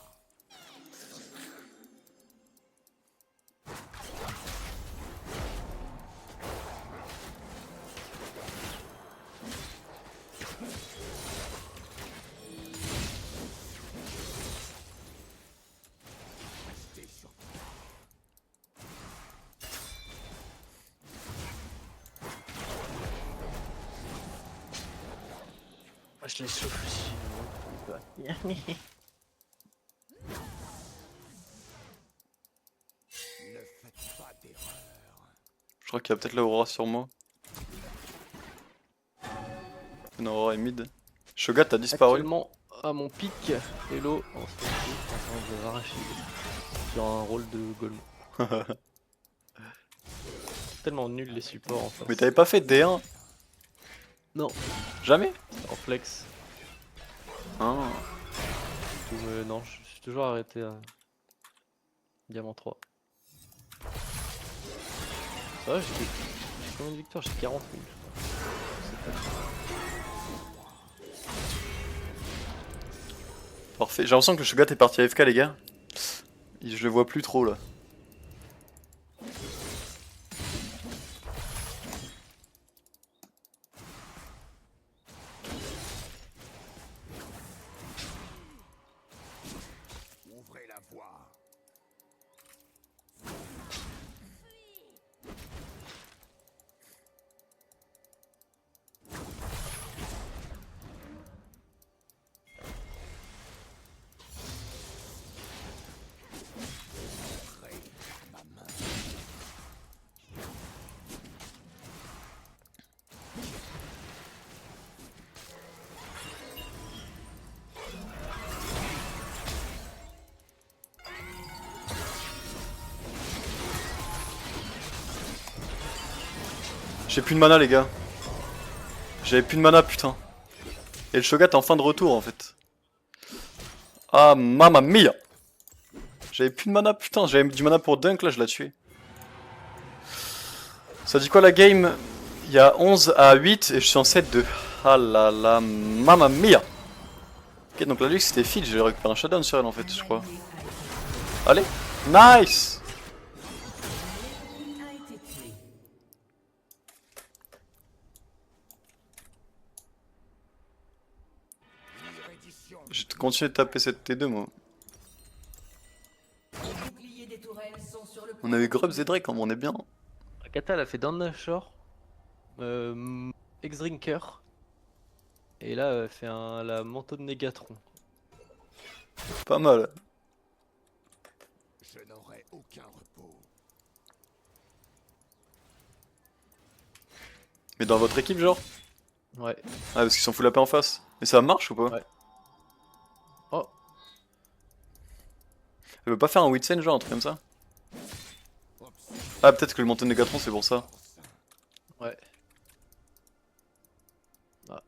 Restez sur Moi je les chauffe aussi. Ne faites pas d'erreur. Je crois qu'il y a peut-être l'Aurora sur moi. Une Aurora est mid. Shogat t'as disparu. Actuellement à mon pic, hello, en ce moment je vais arracher sur un rôle de golem. Tellement nul les supports en face. Mais t'avais pas fait D1? Non, Jamais? en flex. Ah. Non, je suis toujours arrêté à Diamant 3. Ça va, j'ai combien de victoires? J'ai 40 000 je crois. C'est pas mal. Parfait. J'ai l'impression que le Shogat est parti AFK les gars. Je le vois plus trop là. voir. J'ai plus de mana les gars. J'avais plus de mana putain. Et le Shogat est en fin de retour en fait. Ah mamma mia. J'avais plus de mana putain, j'avais du mana pour Dunk là je l'ai tué. Ça dit quoi la game? Il y a 11 à 8 et je suis en 7-2. Ah là là, mamma mia. Ok donc la Lux c'était feed, j'ai récupéré un shutdown sur elle en fait je crois. Allez, nice. A été tué. L'érudition Je vais continuer de taper cette T2 moi. Les boucliers des tourelles sont sur le On a eu Grubs et Drake, on est bien. Akata elle a fait Down Nashor, X-Drinker, et là elle fait la manteau de Négatron. Pas mal. je n'aurai aucun repos. Mais dans votre équipe genre? Ouais. Ah parce qu'ils sont full AP en face. Mais ça marche ou pas? Ouais. Oh, Elle veut pas faire un Witsen genre un truc comme ça? Oups, Ah peut-être que le Mountain Negatron c'est pour ça. ouais. Ah.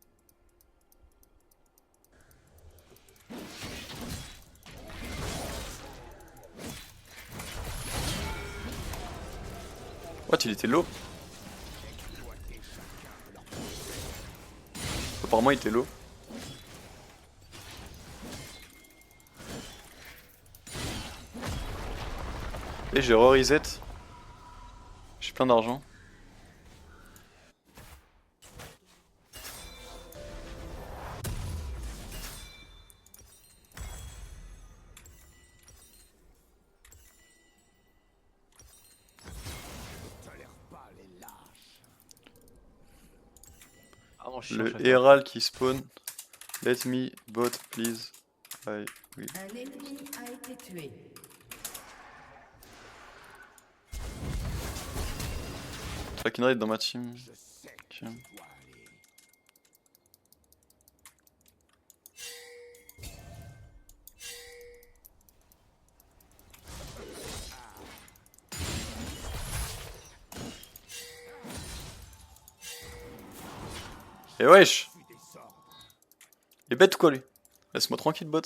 What il était low? Apparemment il était low. Et j'ai re-reset. J'ai plein d'argent. tolère pas les lâches. Ah mon chien. Le Herald qui spawn. Let me bot please. I will. Un ennemi a été tué. Trakinrate dans ma team. Je sais que Tiens. tu dois aller. Et wesh! Suis des ordres. Il est bête ou quoi lui? Laisse-moi tranquille bot.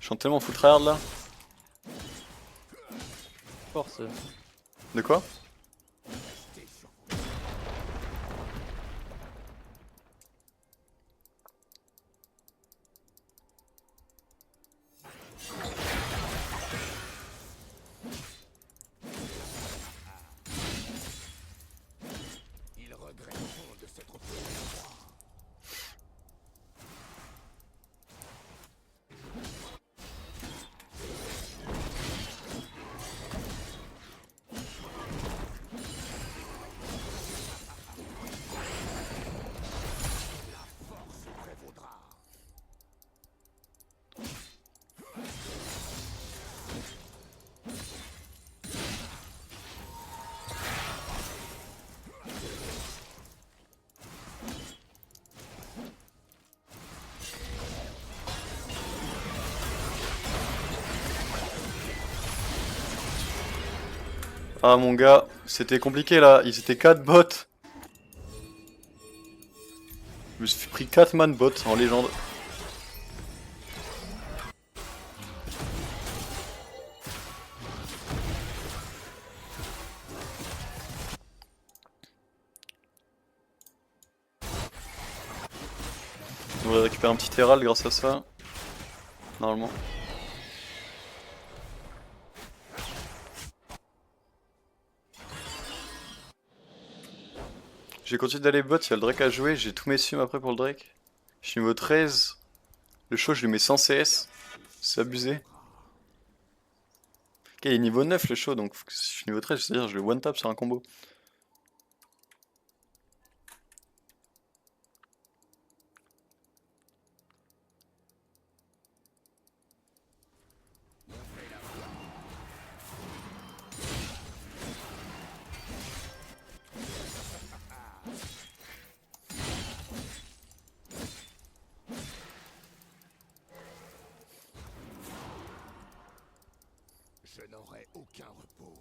Je suis tellement full tryhard là. Force. De quoi? Restez sur vos Ils regretteront de s'être opposés à moi. La force prévaudra. Ah mon gars, c'était compliqué là, ils étaient 4 bots. Je me suis pris 4 man bots en légende. On va récupérer un petit Herald grâce à ça. Normalement. J'ai continué d'aller bot, il y a le Drake à jouer, j'ai tous mes sums après pour le Drake. Je suis niveau 13. Le show, je lui mets 100 CS. C'est abusé. Ok, il est niveau 9 le show, donc si je suis niveau 13, c'est-à-dire je le one tap sur un combo. Je n'aurai aucun repos.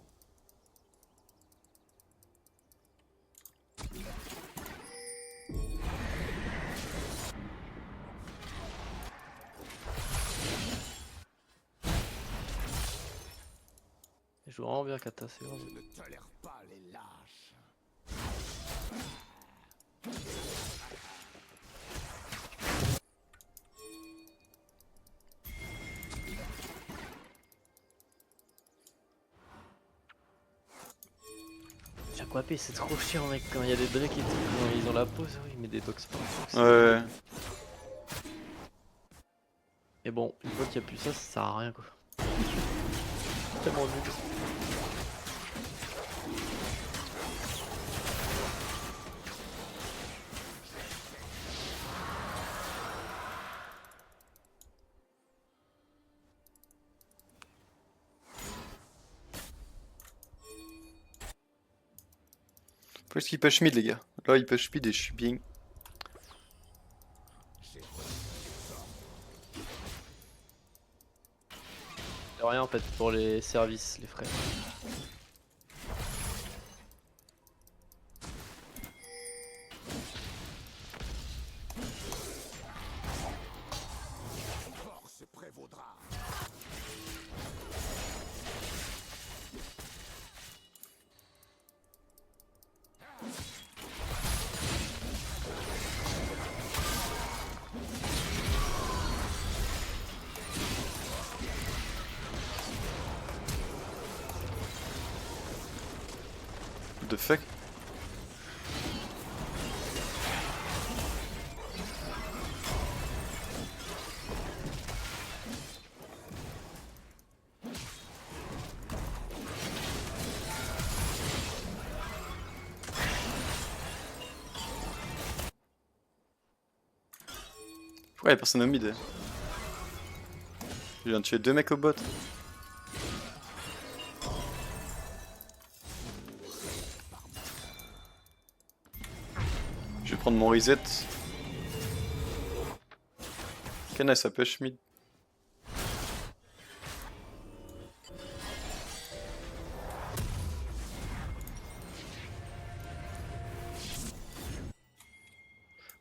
Il joue vraiment bien Kata, c'est grave. Je ne tolère pas les lâches. Aquapé c'est trop chiant mec quand il y a des Drake et tout, quand ils ont la pause, oui, mais des dox pas. Ouais. Mais bon, une fois qu'il n'y a plus ça, ça sert à rien quoi. Tellement nul. Faut juste qu'il push mid, les gars. Là, il push mid et je suis bien. De rien en fait pour les services, les frais. Force prévaudra. What the fuck? Pourquoi y'a personne au mid? Je viens de tuer 2 mecs au bot. Je vais prendre mon reset. Kana ça push mid.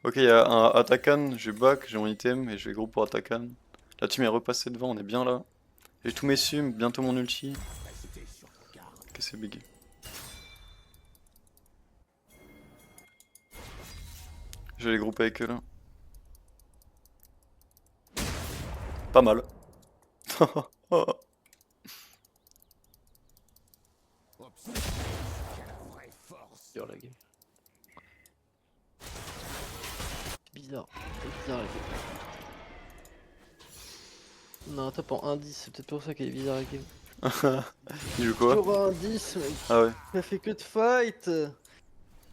Ok, il y a un Atakan, je back, j'ai mon item et je vais groupe pour Atakan. La team est repassée devant, on est bien là. J'ai tous mes sums, bientôt mon ulti. Restez sur vos gardes. Ok, c'est big. Je vais les grouper avec eux là. Pas mal. Observe quelle vraie force. Sur la game. C'est bizarre la game. Non, top en 1-10, c'est peut-être pour ça qu'elle est bizarre la game. Il joue quoi? Toujours un 10 mec, Ah ouais. il a fait que de fight.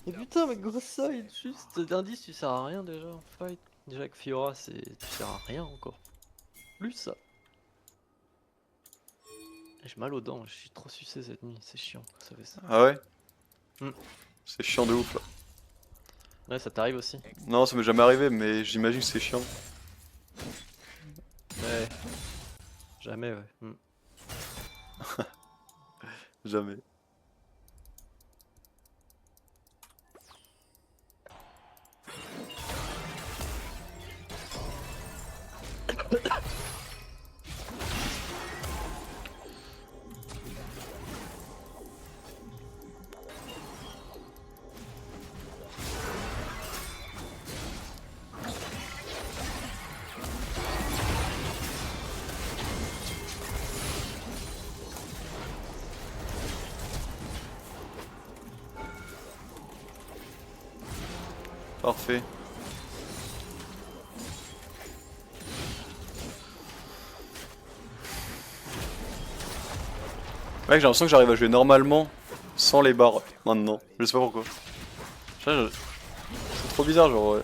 Mais putain, mais gros side, juste d'indice, tu sers à rien déjà en fight. Déjà que Fiora, tu sers à rien encore. Plus ça. J'ai mal aux dents, je suis trop sucé cette nuit, c'est chiant, ça fait ça. Ah ouais? Hmm. C'est chiant de ouf là. Ouais, ça t'arrive aussi. Non, ça m'est jamais arrivé, mais j'imagine que c'est chiant. Ouais. Jamais, ouais. Jamais. Parfait. Mec, j'ai l'impression que j'arrive à jouer normalement sans les barres maintenant. Je sais pas pourquoi. C'est trop bizarre, genre. Ouais.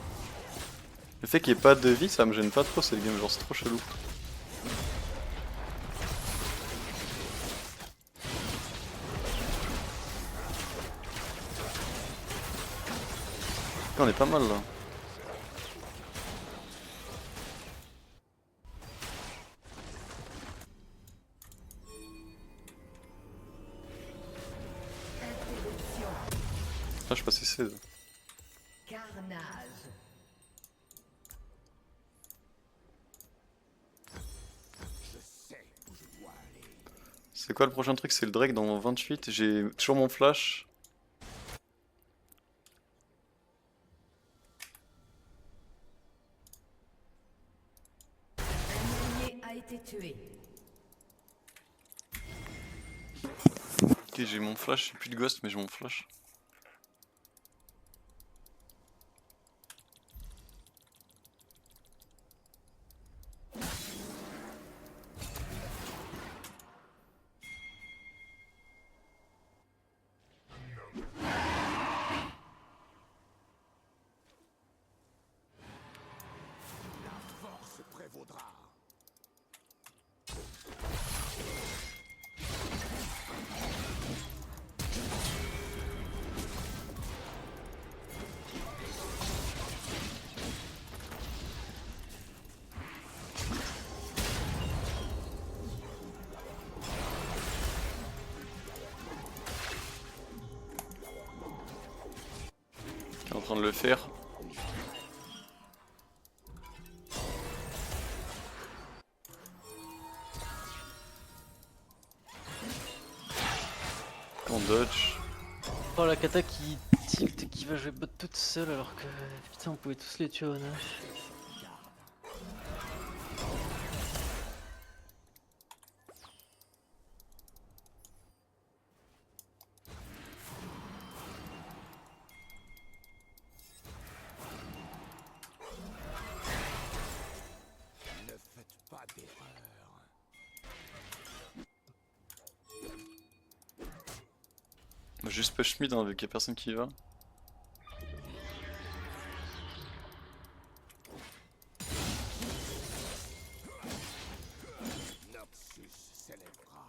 Le fait qu'il n'y ait pas de vie, ça me gêne pas trop cette game, genre c'est trop chelou. On est pas mal là. Interruption. Là, je suis passé 16. Carnage. Je sais où je dois aller. C'est quoi le prochain truc? C'est le Drake dans 28. J'ai toujours mon flash. Un allié a été tué. Ok, j'ai mon flash. J'ai plus de ghost, mais j'ai mon flash. Force prévaudra. Qui est en train de le faire. On dodge. Oh la kata qui tilt, qui va jouer bot toute seule alors que putain on pouvait tous les tuer au Nash. Ne faites pas d'erreur. On va juste push mid hein, vu qu'il y a personne qui y va. Noxus s'élèvera.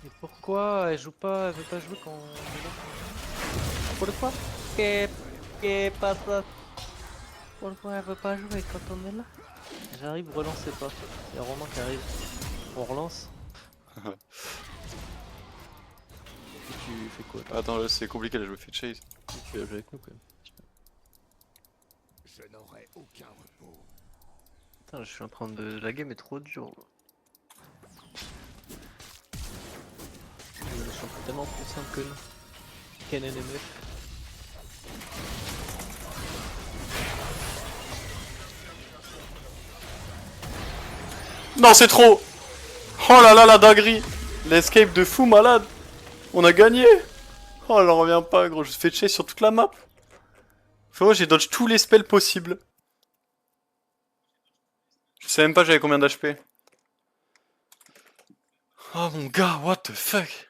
Et pourquoi elle joue pas, elle veut pas jouer quand on est là? Pourquoi? Qu'est pasa? Pourquoi elle veut pas jouer quand on est là? J'arrive, relancez pas. Il y a Romain qui arrive. On relance. Et tu fais quoi toi? Attends, là c'est compliqué, là je me fais chase. Tu vas jouer avec nous quand même. Je n'aurai aucun repos. Putain, je suis en train de... La game est trop dure. Je suis tellement plus simple que nous. Kennen MF. Non, c'est trop! Oh là là, la dinguerie! L'escape de fou malade! On a gagné! Oh, elle en revient pas, gros. Je fais chase sur toute la map. Faut j'ai dodge tous les spells possibles. Je sais même pas j'avais combien d'HP. Oh mon gars, what the fuck?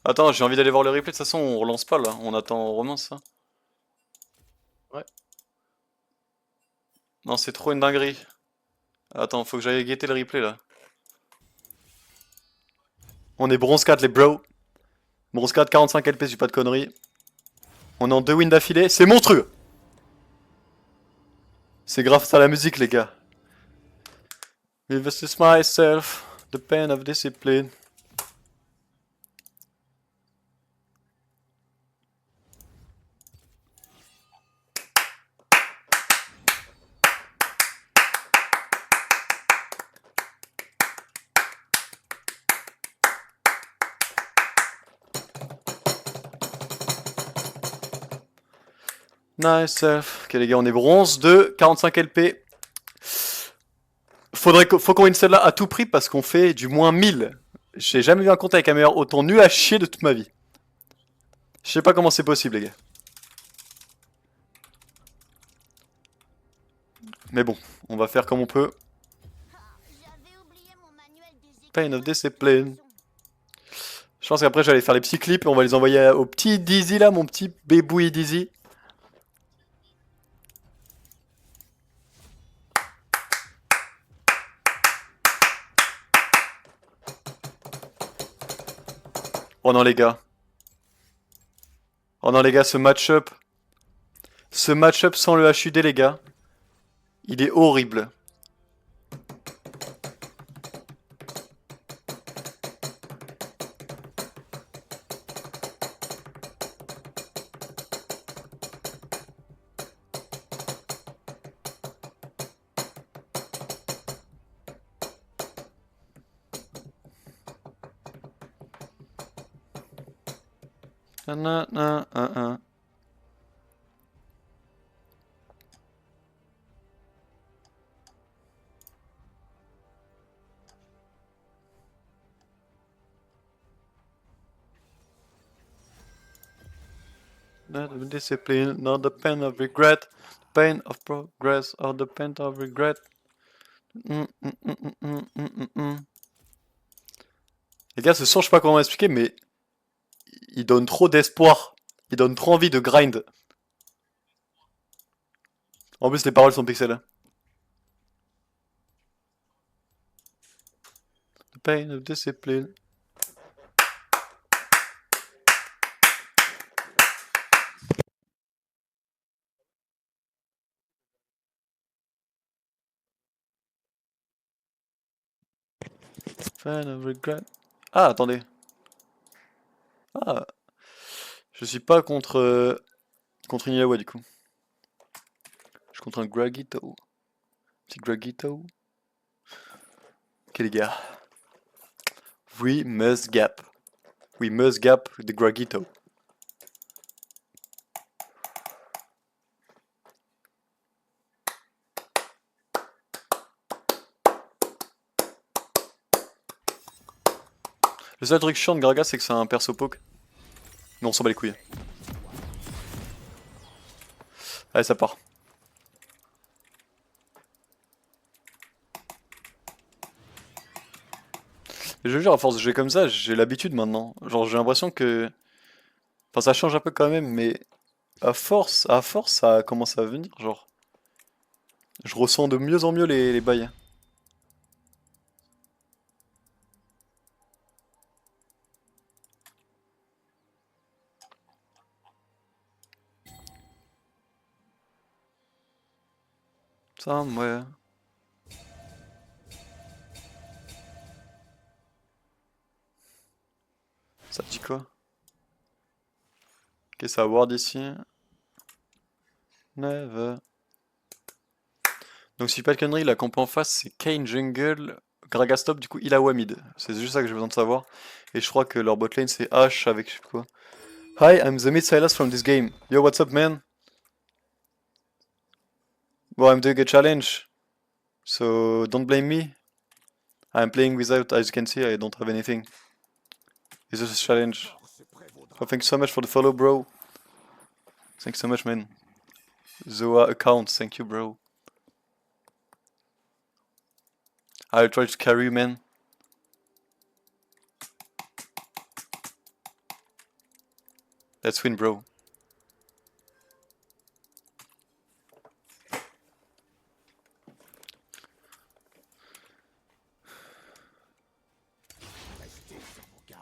Attends, j'ai envie d'aller voir le replay. De toute façon, on relance pas là. On attend Romain, ça. Ouais. Non, c'est trop une dinguerie. Attends, faut que j'aille guetter le replay là. On est bronze 4 les bros. Bronze 4, 45 LP, si j'ai pas de conneries. On est en 2 wins d'affilée. C'est monstrueux. C'est grâce à la musique, les gars. Versus myself, the pain of discipline. Nice self. Ok les gars, on est bronze 2, 45 LP. Faut qu'on win celle-là à tout prix parce qu'on fait du moins 1000. J'ai jamais vu un compte avec un meilleur autant nul à chier de toute ma vie. Je sais pas comment c'est possible les gars. Mais bon, on va faire comme on peut. J'avais oublié mon manuel des Pain of éclaireurs discipline. de Je pense qu'après j'allais faire les petits clips et on va les envoyer au petit Dizzy là, mon petit bébouille Dizzy. Oh non les gars. Oh non les gars, ce match-up. Ce match-up sans le HUD les gars. Il est horrible. Nanana. Not the discipline, not the pain of regret, pain of progress, or the pain of regret. Les gars, ce son, je sais pas comment expliquer, mais il donne trop d'espoir. Il donne trop envie de grind. En plus, les paroles sont pixel. The pain of discipline. Pain of regret. Ah, attendez. Ah, je suis pas contre une Ilawa du coup. Je suis contre un Gragito. Petit Gragito. Ok les gars. We must gap. We must gap the Gragito. Le seul truc chiant de Gragas, c'est que c'est un perso poke. Mais on s'en bat les couilles. Allez, ça part. Et je jure, à force de jouer comme ça, j'ai l'habitude maintenant. Genre, j'ai l'impression que... Enfin, ça change un peu quand même, mais... à force, ça commence à venir, genre. Je ressens de mieux en mieux les bails. Somewhere. Ça dit quoi? Ok, ça ward ici. Never. Donc si pas de conneries, la compo en face c'est Kane Jungle, Gragastop, du coup Illawa mid. C'est juste ça que j'ai besoin de savoir. Et je crois que leur botlane c'est H avec je sais quoi. Hi, I'm the mid Silas from this game. Yo, what's up man? Well, I'm doing a challenge. So don't blame me. I'm playing without, as you can see, I don't have anything. It's just a challenge. Oh, thanks so much for the follow, bro. Thanks so much, man. Zoa account, thank you, bro. I'll try to carry you, man. Let's win, bro. Restez sur vos gardes.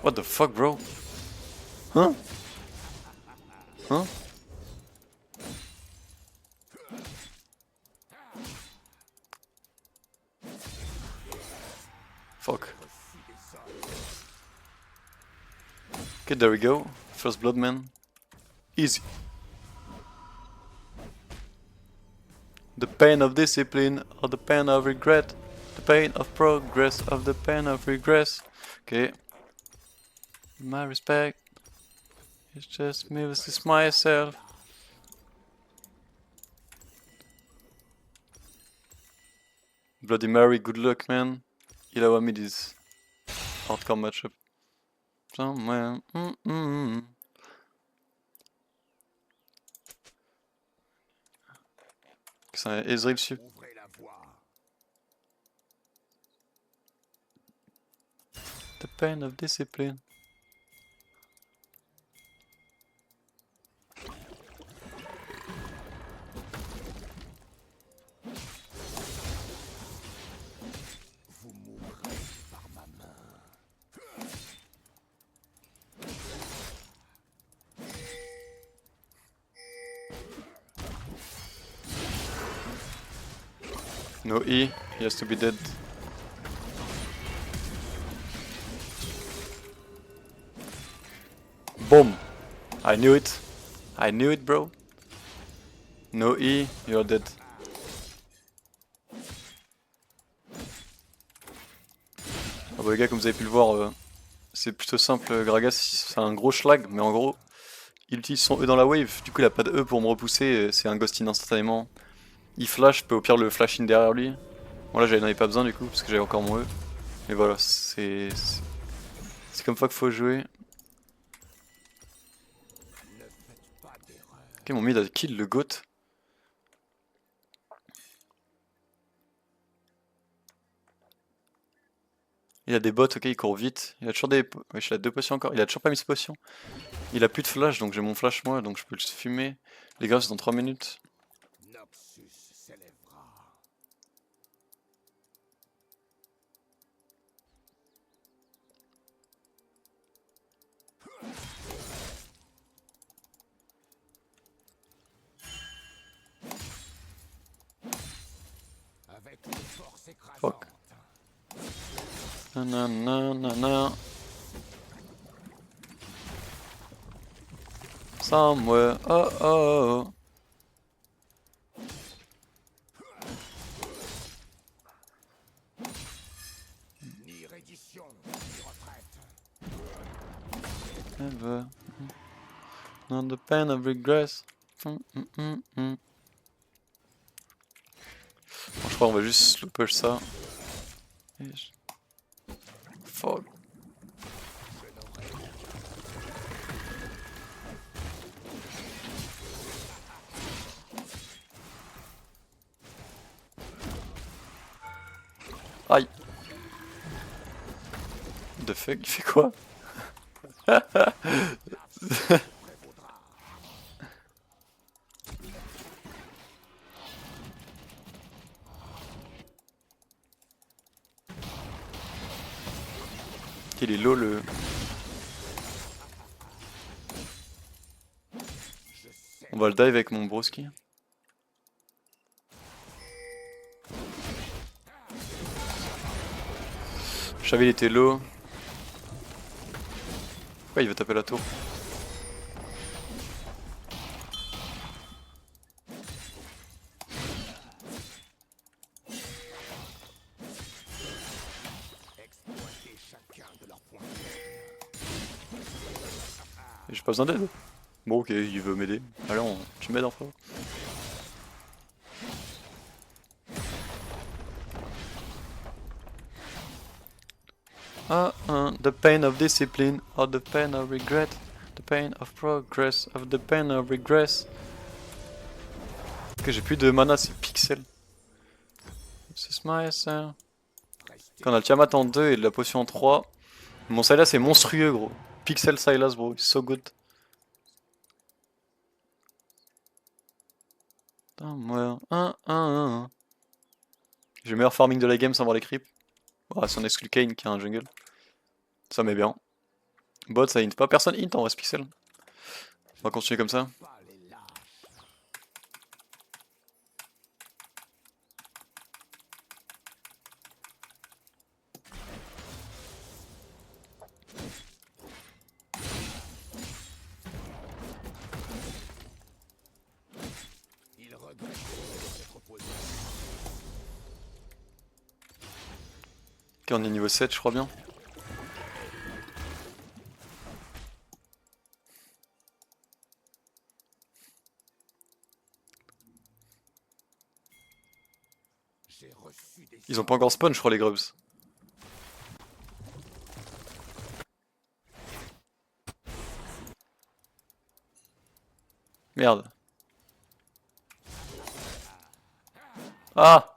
What the fuck, bro? Hein? Hein? Fuck. Okay, there we go. First blood, man. Easy. The pain of discipline, or the pain of regret. The pain of progress, of the pain of regress. Okay. My respect. It's just me versus myself. Bloody Mary, good luck, man. Il a mis this hardcore matchup. Somewhere. C'est Ezreal dessus. Ouvrez la voie. The pain of discipline. Vous mourrez par ma main. No E, he has to be dead. Boom! I knew it. I knew it, bro. No E, you're dead. Ah bah les gars, comme vous avez pu le voir, c'est plutôt simple. Gragas, c'est un gros schlag, mais en gros, il utilise son E dans la wave. Du coup, il a pas de E pour me repousser. C'est un ghost in instantanément. Il flash, je peux au pire le flash in derrière lui. Bon là, j'en avais pas besoin du coup, parce que j'avais encore mon E. Mais voilà, c'est comme ça qu'il faut jouer. Ok, mon mid a kill le GOAT. Il a des bots, ok, il court vite. Il a toujours des... Wesh, il a 2 potions encore. Il a toujours pas mis ses potions. Il a plus de flash, donc j'ai mon flash moi, donc je peux le fumer. Les gars, c'est dans 3 minutes. Noxus s'élèvera. Avec une force écrasante. Fuck. Nanana. Somewhere, oh oh. Ni reddition, ni retraite. Never. Not the pain of regress. Bon, je crois qu'on va juste slow push ça. Fuck. Aïe. The fuck, il fait quoi? Il est low le... On va le dive avec mon broski. Je savais il était low. Pourquoi il veut taper la tour? Exploiter chacun de leurs points J'ai pas besoin d'aide. Bon ok, il veut m'aider. Allez, tu m'aides enfin. The pain of discipline, or the pain of regret, the pain of progress, of the pain of regress. Ok, j'ai plus de mana, c'est pixel. C'est myself. Quand on a le Tiamat en 2 et de la potion en 3. Mon Sylas est monstrueux, gros. Pixel Sylas, bro, it's so good. J'ai le meilleur farming de la game sans voir les creeps. Ah, si on exclut Kane qui a un jungle. Ça met bien. Bot, ça hint pas. Personne hint en vrai, ce pixel. On va continuer comme ça. Pas les lâches. Il regrette de s'être opposé. Ok, on est niveau 7, je crois bien. J'ai reçu des Ils ont pas encore spawn, je crois, les grubs. Merde. Ah!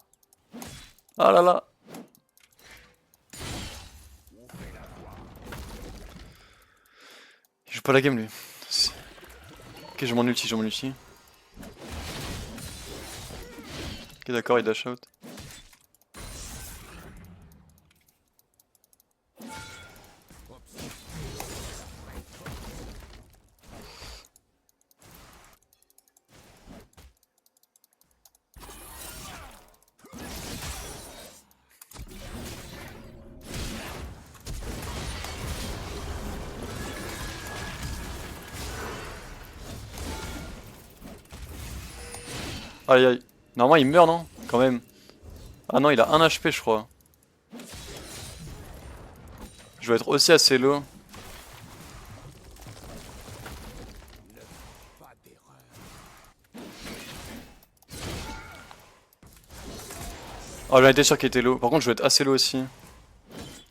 Ah là là! Il joue pas la game lui. Ok, j'ai mon ulti, j'ai mon ulti. Ok, d'accord, il dash out. Aïe aïe. Normalement il meurt non? Quand même. Ah non il a 1 HP je crois. Je vais être aussi assez low. pas d'erreur. Oh j'en étais sûr qu'il était low. Par contre je vais être assez low aussi.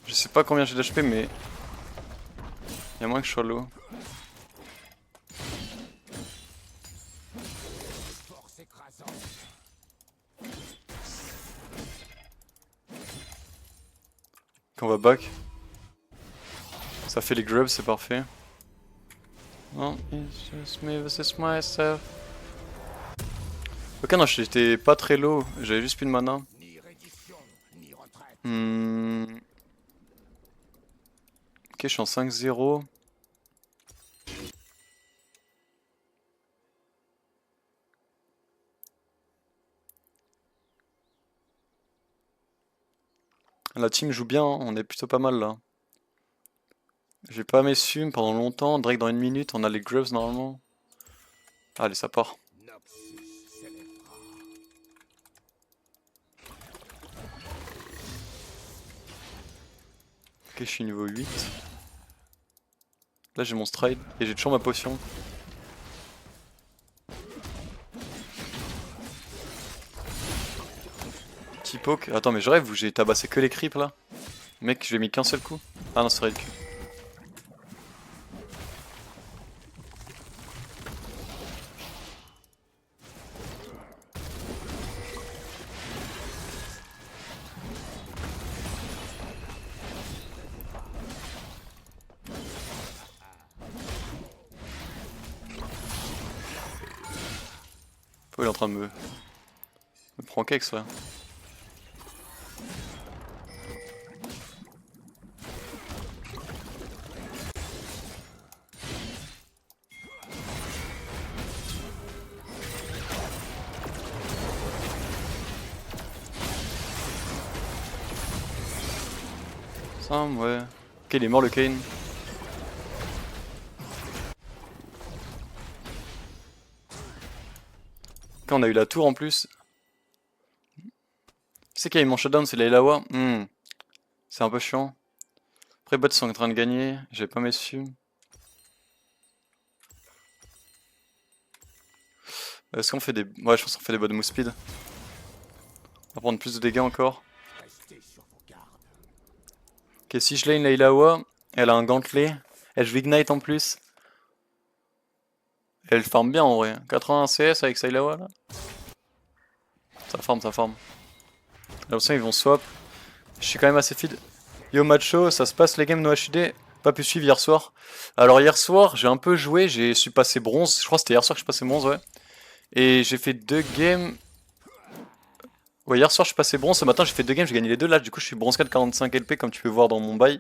Je sais pas combien j'ai d'HP mais... Il y a moins que je sois low. Force écrasante. Quand on va back. Ça fait les grubs, c'est parfait. Non, it's just me versus myself. Ok, non, j'étais pas très low, j'avais juste plus de mana. Ni reddition, ni retraite. Ok, je suis en 5-0. La team joue bien, hein, on est plutôt pas mal là. J'ai pas mes sums pendant longtemps, Drake dans 1 minute, on a les grubs normalement. Allez, ça part. Noxus s'élèvera. Ok, je suis niveau 8. Là j'ai mon stride et j'ai toujours ma potion. Petit poke. Attends, mais je rêve ou j'ai tabassé que les creeps là? Mec, je lui ai mis qu'un seul coup. Ah non, c'est vrai. Oh, il est en train de me pranker avec ça. Sam, ouais. Ok, il est mort le Kane. Quand on a eu la tour en plus. Qui c'est qui a eu mon shutdown? C'est Laylawa. C'est un peu chiant. Après, bots sont en train de gagner. J'ai pas mes sums. Est-ce qu'on fait des... Ouais, je pense qu'on fait des bots de move speed. On va prendre plus de dégâts encore. Restez sur vos gardes. Ok, si je lane Laylawa, elle a un gantelet. Elle joue Ignite en plus. Elle farm bien en vrai. 80 CS avec Laylawa là. Ça farm, ça farm. J'ai l'impression qu'ils vont swap. Je suis quand même assez feed. Yo macho, ça se passe les games no HUD. Pas pu suivre hier soir. Alors hier soir, j'ai un peu joué, j'ai su passer bronze. Je crois que c'était hier soir que je passais bronze, ouais. Et j'ai fait 2 games. Ouais, hier soir je suis passé bronze, ce matin j'ai fait 2 games, j'ai gagné les deux. Là du coup je suis bronze 4 45 LP comme tu peux voir dans mon bail.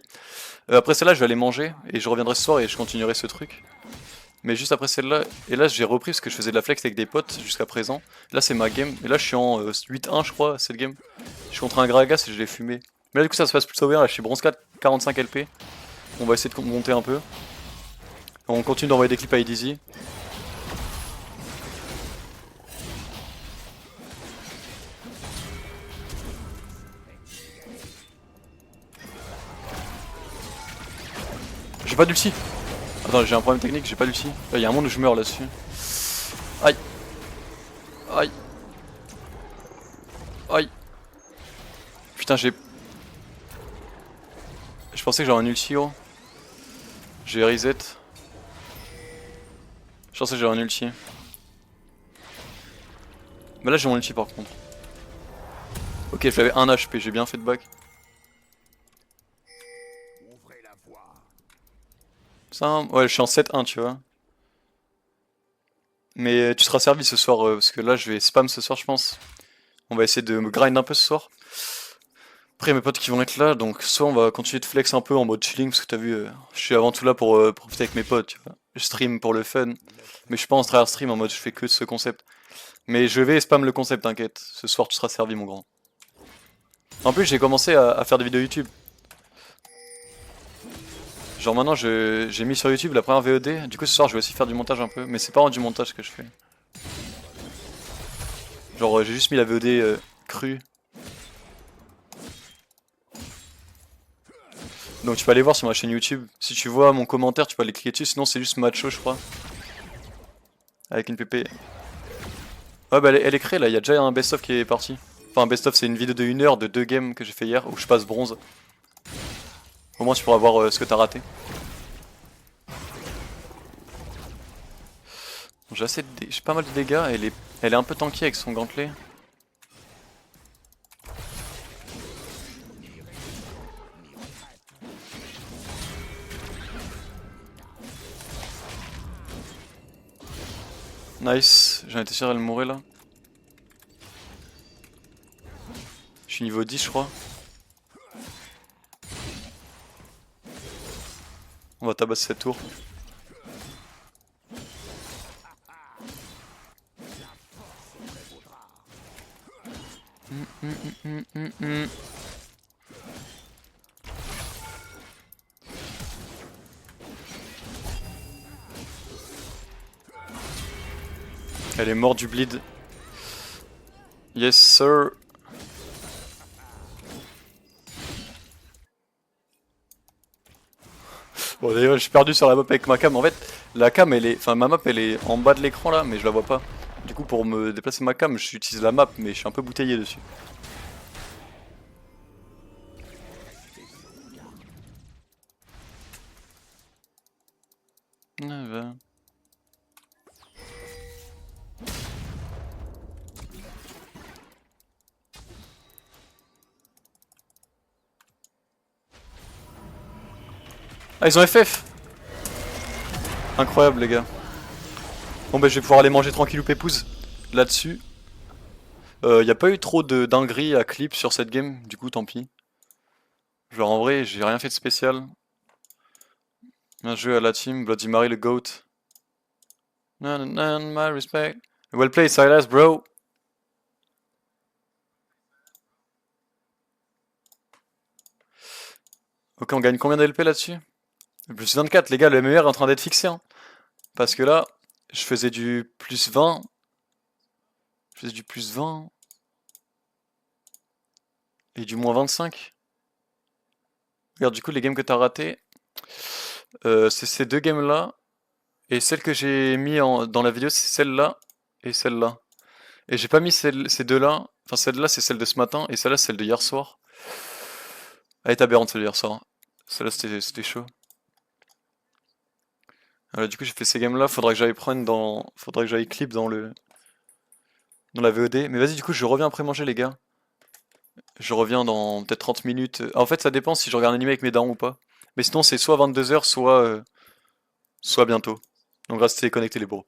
Après celle-là je vais aller manger et je reviendrai ce soir et je continuerai ce truc. Mais juste après celle-là, et là j'ai repris parce que je faisais de la flex avec des potes jusqu'à présent. Là c'est ma game, et là je suis en 8-1 je crois cette game. Je suis contre un Gragas et je l'ai fumé. Mais là du coup ça se passe plutôt bien, là je suis bronze 4 45 LP. On va essayer de monter un peu. On continue d'envoyer des clips à Easy. J'ai pas d'ulti. Attends, j'ai un problème technique, j'ai pas d'ulti. Là, y a un monde où je meurs là-dessus. Aïe. Aïe. Aïe. Putain, j'ai... Je pensais que j'aurais un ulti, oh. J'ai reset. Je pensais que j'aurais un ulti. Mais là, j'ai mon ulti par contre. Ok, j'avais 1 HP, j'ai bien fait de back. Ouvrez la voie. Ça, ouais, je suis en 7-1, tu vois. Mais tu seras servi ce soir, parce que là, je vais spam ce soir, je pense. On va essayer de me grind un peu ce soir. Après, y a mes potes qui vont être là, donc soit on va continuer de flex un peu en mode chilling, parce que t'as vu, je suis avant tout là pour profiter avec mes potes, tu vois. Je stream pour le fun, mais je suis pas en tryhard stream en mode je fais que ce concept. Mais je vais spam le concept, t'inquiète. Ce soir, tu seras servi, mon grand. En plus, j'ai commencé à faire des vidéos YouTube. Genre maintenant, j'ai mis sur YouTube la première VOD. Du coup, ce soir, je vais aussi faire du montage un peu. Mais c'est pas vraiment du montage que je fais. Genre, j'ai juste mis la VOD crue. Donc tu peux aller voir sur ma chaîne YouTube. Si tu vois mon commentaire, tu peux aller cliquer dessus. Sinon, c'est juste Macho, je crois. Avec une PP. Ouais, bah elle est créée là. Il y a déjà un best-of qui est parti. Enfin, un best-of, c'est une vidéo de 1 heure de 2 games que j'ai fait hier où je passe bronze. Au moins, tu pourras voir ce que t'as raté. J'ai j'ai pas mal de dégâts. Elle est un peu tanky avec son gantelet. Nice, j'en étais sûr elle mourait là. Je suis niveau 10 je crois. On va tabasser cette tour. Elle est morte du bleed. Yes sir. Bon d'ailleurs je suis perdu sur la map avec ma cam. En fait la cam elle est... Enfin ma map elle est en bas de l'écran là mais je la vois pas. Du coup pour me déplacer ma cam j'utilise la map mais je suis un peu bouteillé dessus. Ah ils ont FF. Incroyable les gars. Bon bah je vais pouvoir aller manger tranquillou pépouze là-dessus. Y a pas eu trop de dingueries à clip sur cette game, du coup tant pis. Genre en vrai j'ai rien fait de spécial. Bien joué à la team, Bloody Mary le GOAT. My respect. Well played Silas bro. Ok on gagne combien de LP là-dessus? Plus 24 les gars, le MER est en train d'être fixé hein. Parce que là, je faisais du plus 20. Je faisais du plus 20. Et du moins 25. Regarde du coup les games que t'as raté. C'est ces deux games là. Et celle que j'ai mis dans la vidéo c'est celle-là et celle-là. Et j'ai pas mis ces deux là. Enfin celle-là c'est celle de ce matin et celle-là c'est celle de hier soir. Elle est aberrante celle de hier soir. Celle-là c'était chaud. Voilà, du coup j'ai fait ces games là, faudrait que j'aille prendre dans. Faudrait que j'aille clip dans la VOD. Mais vas-y du coup je reviens après manger les gars. Je reviens dans peut-être 30 minutes. En fait ça dépend si je regarde l'anime avec mes darons ou pas. Mais sinon c'est soit 22 h soit bientôt. Donc restez connectés les bros.